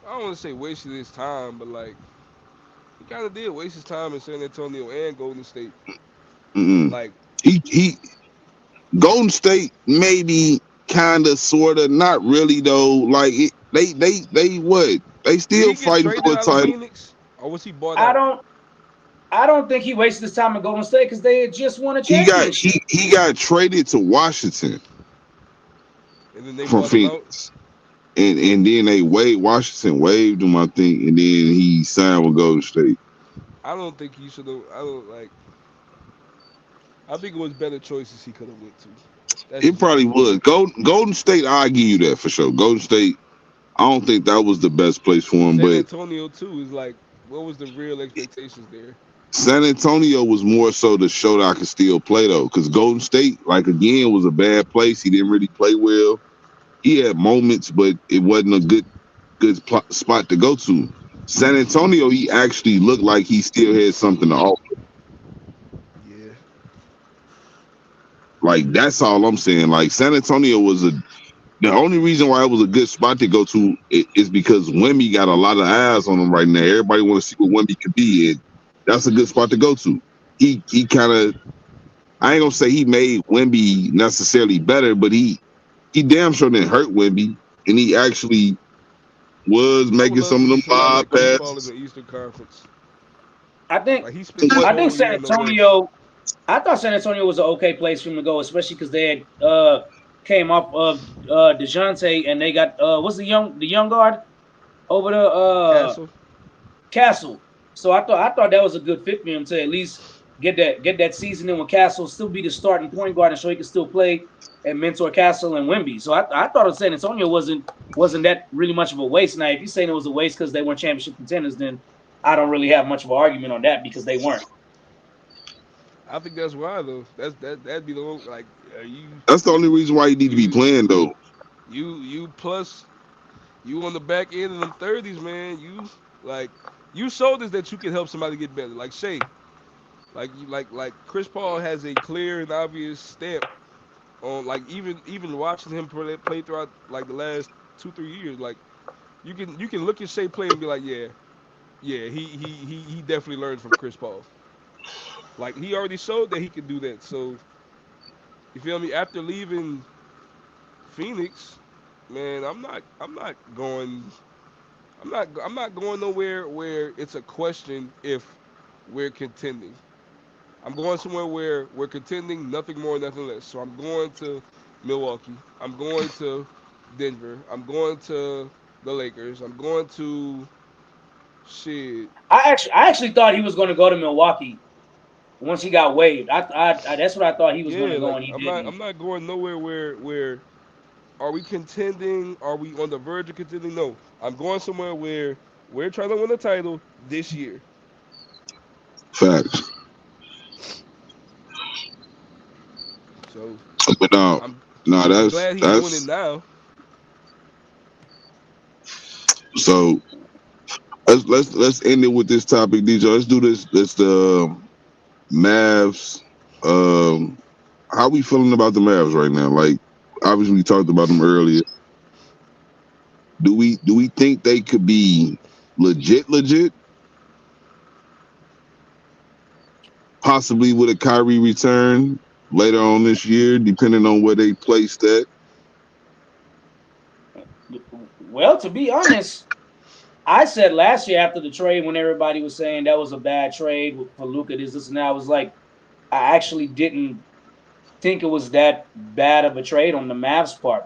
I don't want to say wasted his time, but like he kind of did waste his time in San Antonio and Golden State. Mm-mm. Like He Golden State maybe kind of sort of not really though. Like they what? They did still he get fighting traded for a out of title. Phoenix or was he bought I out? don't, I don't think he wasted his time at Golden State because they had just won a He got championship. he got traded to Washington And then they from bought him out. Phoenix. And then they Washington waived him, I think, and then he signed with Golden State. I don't think he should have. I don't like. I think it was better choices he could have went to. That's It just me. probably was. Golden State, I'll give you that for sure. Golden State, I don't think that was the best place for him, San but Antonio too is like, what was the real expectations there? San Antonio was more so to show that I could still play though, because Golden State, like again, was a bad place. He didn't really play well. He had moments, but it wasn't a good spot to go to. San Antonio, he actually looked like he still had something to offer. Yeah. Like that's all I'm saying. Like San Antonio was the only reason why it was a good spot to go to is because Wemby got a lot of eyes on him right now. Everybody want to see what Wemby could be, and that's a good spot to go to. He kind of, I ain't gonna say he made Wemby necessarily better, but he damn sure didn't hurt Wemby, and he actually was I would making love to some of see them somebody lob like Chris Paul in passes. the Eastern Conference. I think, Like he spent this I think whole San year in the West. Antonio. I thought San Antonio was an okay place for him to go, especially because they had came off of Dejounte and they got what's the young guard over the Castle. Castle. So I thought that was a good fit for him to at least get that season in with Castle, still be the starting point guard, and so he can still play and mentor Castle and Wemby. So I thought San Antonio wasn't that really much of a waste. Now, if you're saying it was a waste because they weren't championship contenders, then I don't really have much of an argument on that because they weren't. I think that's why though. That'd be the only, like you That's the only reason why he need to be you playing though. you plus you on the back end of them 30s, man. Like you showed us that you can help somebody get better. Like Shay, like you like Chris Paul has a clear and obvious stamp on like even watching him play throughout like the last 2-3 years. Like you can look at Shea play and be like, yeah, he definitely learned from Chris Paul. Like he already showed that he could do that. So You feel me? After leaving Phoenix, man, I'm not going nowhere where it's a question if we're contending. I'm going somewhere where we're contending, nothing more, nothing less. So I'm going to Milwaukee. I'm going to Denver. I'm going to the Lakers. I'm going to shit. I actually thought he was going to go to Milwaukee once he got waived. That's what I thought he was going Yeah, to go, like and he I'm didn't. not going nowhere where are we contending? Are we on the verge of contending? No. I'm going somewhere where we're trying to win a title this year. Facts. So But no, I'm no, I'm glad he's doing it that's now. so. Let's end it with this topic, DJ. Let's do this. This the Mavs. Um, how we feeling about the Mavs right now? Like, obviously we talked about them earlier. Do we think they could be legit, possibly with a Kyrie return later on this year, depending on where they placed that? Well, to be honest, I said last year after the trade when everybody was saying that was a bad trade for Luka, this and that, I was like, I actually didn't think it was that bad of a trade on the Mavs part.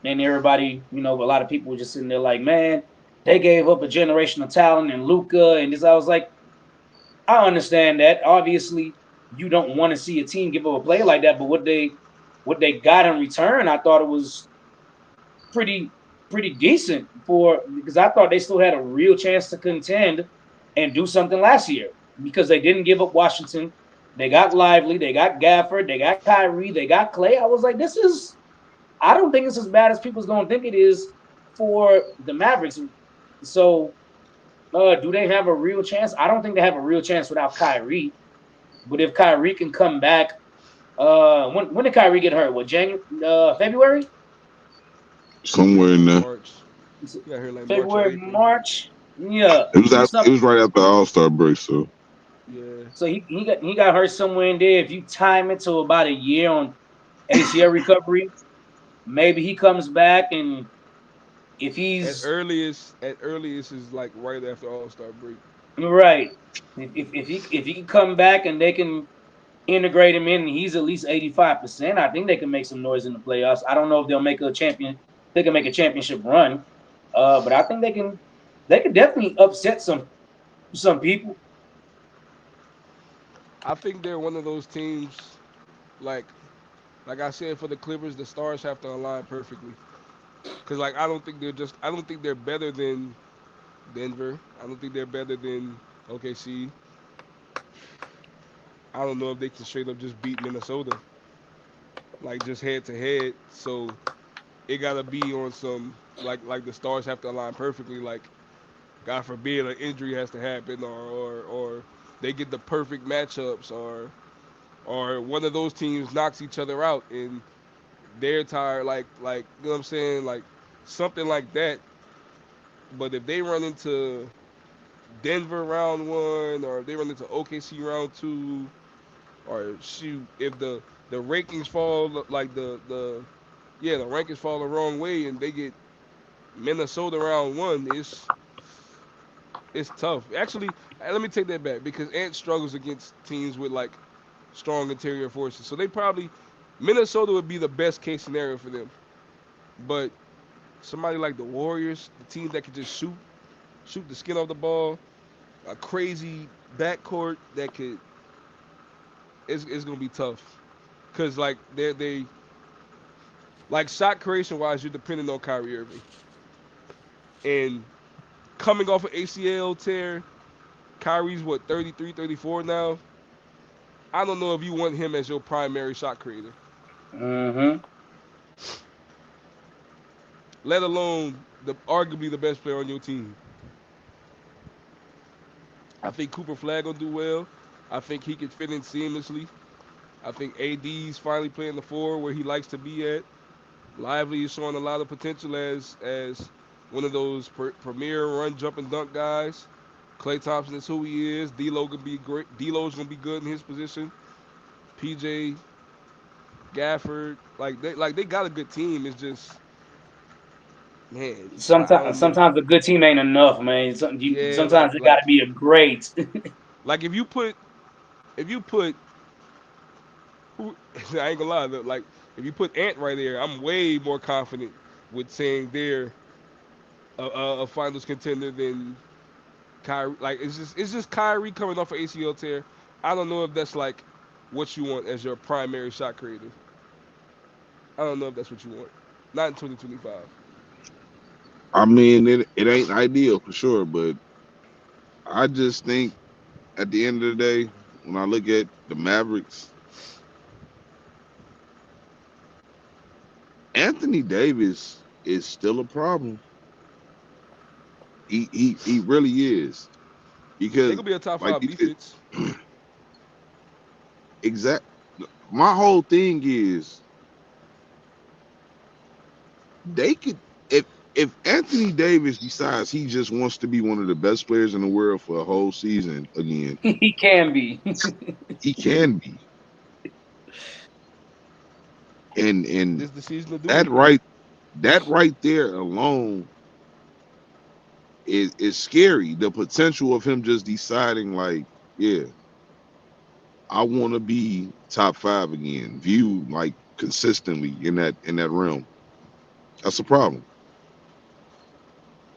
And everybody, a lot of people were just sitting there like, man, they gave up a generation of talent and Luka and this. I was like, I understand that. Obviously, you don't want to see a team give up a player like that, but what they got in return, I thought it was pretty pretty decent for because I thought they still had a real chance to contend and do something last year because they didn't give up Washington. They got Lively, they got Gafford, they got Kyrie, they got Clay. I was like, I don't think it's as bad as people's gonna think it is for the Mavericks. So do they have a real chance? I don't think they have a real chance without Kyrie. But if Kyrie can come back, when did Kyrie get hurt? What January, February? Yeah, Somewhere in like there. March. Yeah, here like March or February, April. March. Yeah, It was it's it not. was right after All Star break, so Yeah. So he got hurt somewhere in there. If you time it to about a year on ACL recovery, maybe he comes back and if he's At earliest is like right after All Star break. right, if he can come back and they can integrate him in, and he's at least 85%. I think they can make some noise in the playoffs. I don't know if they'll make a champion. They can make a championship run, but I think they can. They can definitely upset some people. I think they're one of those teams like like I said for the Clippers, the stars have to align perfectly. Cause like I don't think they're better than Denver. I don't think they're better than OKC. I don't know if they can straight up just beat Minnesota, like just head to head. So it gotta be on some like the stars have to align perfectly. Like God forbid an injury has to happen, or they get the perfect matchups, or one of those teams knocks each other out and they're tired. Like you know what I'm saying, like something like that. But if they run into Denver round one, or if they run into OKC round two, or shoot, if the rankings fall like the rankings fall the wrong way and they get Minnesota round one, it's tough. Actually, let me take that back because Ant struggles against teams with like strong interior forces. So they probably Minnesota would be the best case scenario for them. But somebody like the Warriors, the team that can just shoot the skin off the ball, a crazy backcourt that could it's gonna be tough. Cause like they like shot creation wise, you're depending on Kyrie Irving. And coming off an ACL tear, Kyrie's what 33, 34 now. I don't know if you want him as your primary shot creator, Mm-hmm. let alone the arguably the best player on your team. I think Cooper Flag will do well. I think he could fit in seamlessly. I think AD's finally playing the four where he likes to be at. Lively is showing a lot of potential as one of those premier run, jump, and dunk guys. Clay Thompson is who he is. D'Lo gonna be great. D'Lo's gonna be good in his position. PJ Gafford. They got a good team. It's just, man, I Sometimes, don't know. sometimes a good team ain't enough, man. Yeah, Sometimes it got to be a great. like if you put I ain't gonna lie, like if you put Ant right there, I'm way more confident with saying they're a finals contender than Kyrie. Like it's just Kyrie coming off an ACL tear. I don't know if that's like what you want as your primary shot creator. I don't know if that's what you want. Not in 2025. I mean, it ain't ideal for sure, but I just think at the end of the day, when I look at the Mavericks, Anthony Davis is still a problem. He really is They because could be a top like five you said, defense. exact. My whole thing is they could if Anthony Davis decides he just wants to be one of the best players in the world for a whole season again, He can be. he can be. And This the season to do that it. right that right there alone is scary. The potential of him just deciding like, yeah, I want to be top five again, viewed like consistently in that realm. That's a problem.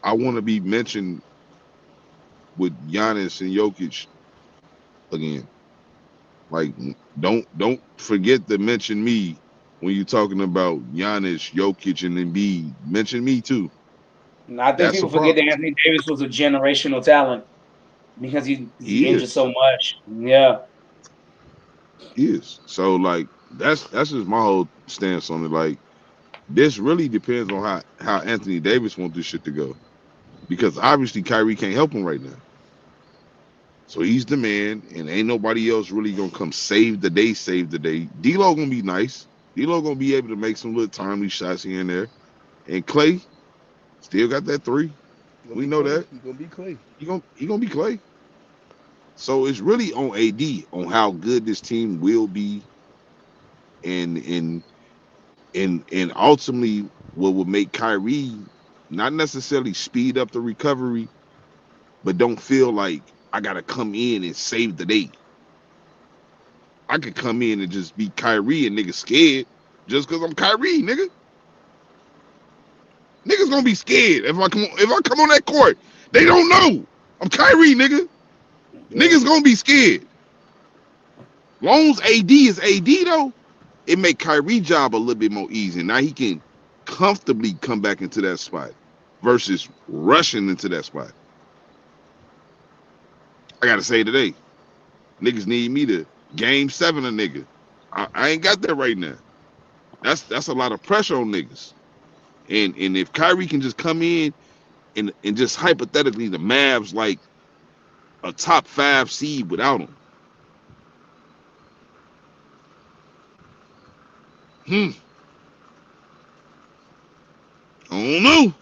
I want to be mentioned with Giannis and Jokic again. Like, don't forget to mention me when you're talking about Giannis, Jokic, and Embiid. Mention me too. And I think That's a people forget that problem. Anthony Davis was a generational talent because he He injured is. so much. Yeah. He is. So like that's just my whole stance on it. Like this really depends on how Anthony Davis wants this shit to go. Because obviously Kyrie can't help him right now. So he's the man, and ain't nobody else really gonna come save the day, save the day. D-Lo gonna be nice. D-Lo gonna be able to make some little timely shots here and there. And Clay still got that three. He gonna We be know Clay. that. He gonna be Clay. He gonna be Clay. So it's really on AD on how good this team will be, and and ultimately what would make Kyrie not necessarily speed up the recovery, but don't feel like I gotta come in and save the day. I could come in and just be Kyrie and niggas scared just because I'm Kyrie, nigga. Niggas gonna be scared if I come on that court. They don't know I'm Kyrie, nigga. Yeah. Niggas gonna be scared. Long as AD is AD though, it make Kyrie job a little bit more easy. Now he can comfortably come back into that spot versus rushing into that spot. I gotta say today, niggas need me to game 7 a nigga. I ain't got that right now. That's a lot of pressure on niggas. And if Kyrie can just come in and just hypothetically the Mavs like a top 5 seed without him. Hmm. I don't know.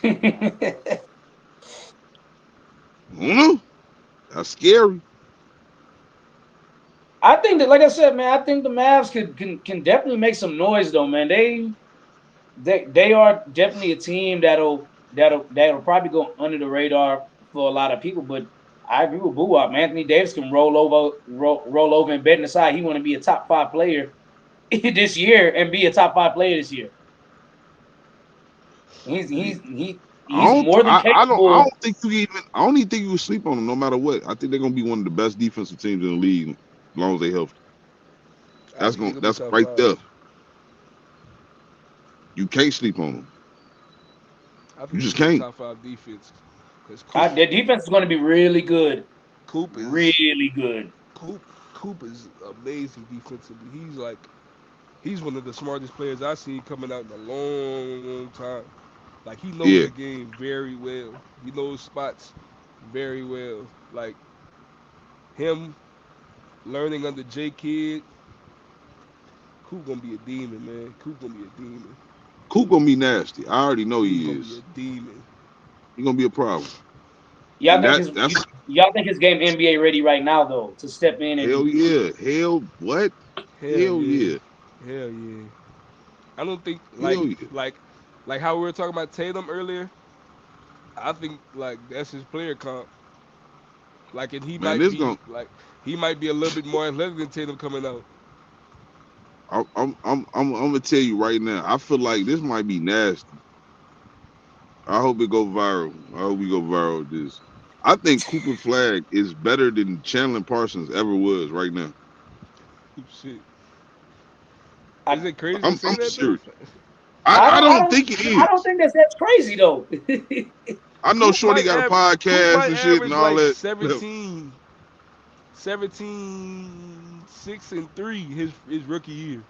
I don't know. That's scary. I think that, like I said, man, I think the Mavs can definitely make some noise though, man. They are definitely a team that'll probably go under the radar for a lot of people. But I agree with Boo Wop. Anthony Davis can roll over and bet and decide he want to be a top 5 player this year and be a top 5 player this year. He's Yeah. he's he he's more than I capable. don't think you even I don't even think you would sleep on them no matter what. I think they're gonna be one of the best defensive teams in the league as long as they healthy. I think he could be That's top right five. there. You can't sleep on them. I You think he just could be a can't. top five defense. Because Their defense is going to be really good, Coop is really good. Coop Coop is amazing defensively. He's one of the smartest players I've seen coming out in a long, long time. Like he knows Yeah. the game very well. He knows spots very well. Like him learning under J Kidd, Coop gonna be a demon, man. Coop gonna be a demon. Coop gonna be nasty. I already know He's he gonna be a is. demon. He gonna be a problem. Y'all And think his that's y'all think his game NBA ready right now though to step in and hell yeah. Hell what? Hell Hell yeah. yeah. Hell yeah. I don't think Hell yeah. like how we were talking about Tatum earlier. I think like that's his player comp. Like, and Man, this gonna. he might be a little bit more athletic than Tatum coming out. I'm gonna tell you right now. I feel like this might be nasty. I hope it go viral. I hope we go viral with this. I think Cooper Flag is better than Chandler Parsons ever was right now. Shit. Is I, it crazy to I'm say that though? serious. I I don't don't, think it I is. don't think that's crazy though. I know Shorty got a Coop podcast might and shit and average all like that. 17, 6 and 3 his rookie year.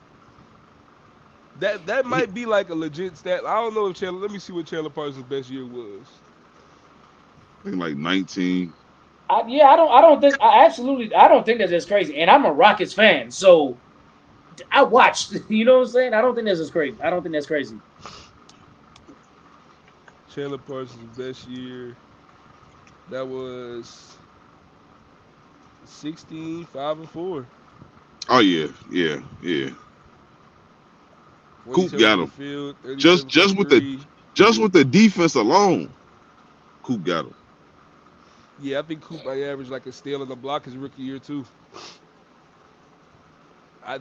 That might be like a legit stat. I don't know if Chandler. Let me see what Chandler Parsons' best year was. I think like 19. I don't think that's crazy. And I'm a Rockets fan, so I watched. You know what I'm saying? I don't think that's as crazy. I don't think that's crazy. Chandler Parsons' best year. That was 16, 5 and 4. Oh yeah. Coop 47 got from the him. field, Just 37 from just with the 3. just with the defense alone, Coop got him. Yeah, I think Coop might average like a steal in the block his rookie year too.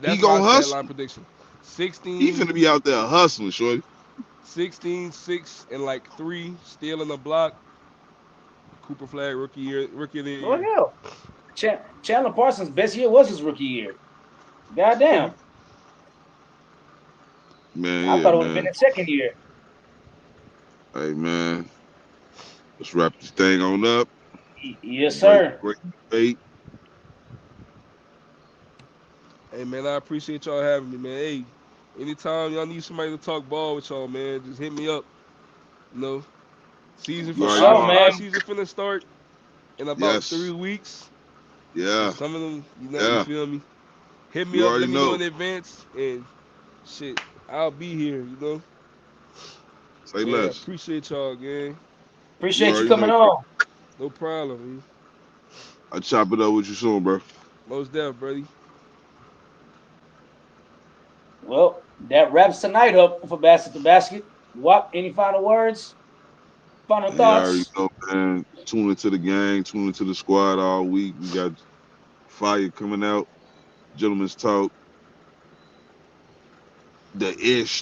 He That's my gonna stat line hustle. prediction. He finna 16, be out there hustling, Shorty. 16, 6, and like 3 steal in the block. Cooper Flag rookie of the Oh year. yeah. Chandler Parsons' best year was his rookie year. Goddamn. Man, I yeah, thought it would have been man. his second year. Hey man, let's wrap this thing on up. Yes, Great, sir. great debate. Hey man, I appreciate y'all having me, man. Hey, anytime y'all need somebody to talk ball with y'all, man, just hit me up. You know, You For already sure, know. our man. season finna start in about Yes. 3 weeks. So Yeah. some of them, you Yeah. feel me? Hit me You up, already let me know know. in advance, and shit, I'll be here. You know, Say man. I less. appreciate y'all, gang. You Appreciate you already coming know. on. No problem, man. I'll chop it up with you soon, bro. Most deaf, buddy. Well, that wraps tonight up for Basket to Basket. Wap, any final words? Final And you already thoughts? know, man. Tune into the gang, tune into the squad all week. We got fire coming out. Gentlemen's talk. The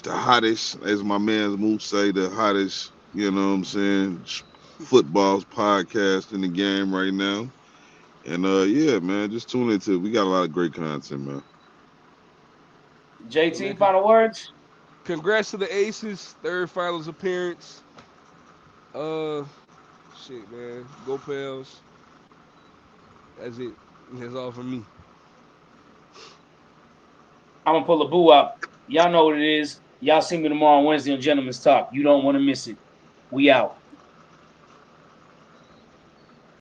hottest, as my man Moose say, the hottest, you know what I'm saying, football's podcast in the game right now. And yeah, man, just tune into it. We got a lot of great content, man. Hey, man, JT, final words? congrats to the Aces, third finals appearance. Uh, shit, man. Go Pels. That's it. That's all for me. I'm going to pull a boo out. Y'all know what it is. Y'all see me tomorrow on Wednesday on Gentlemen's Talk. You don't want to miss it. We out.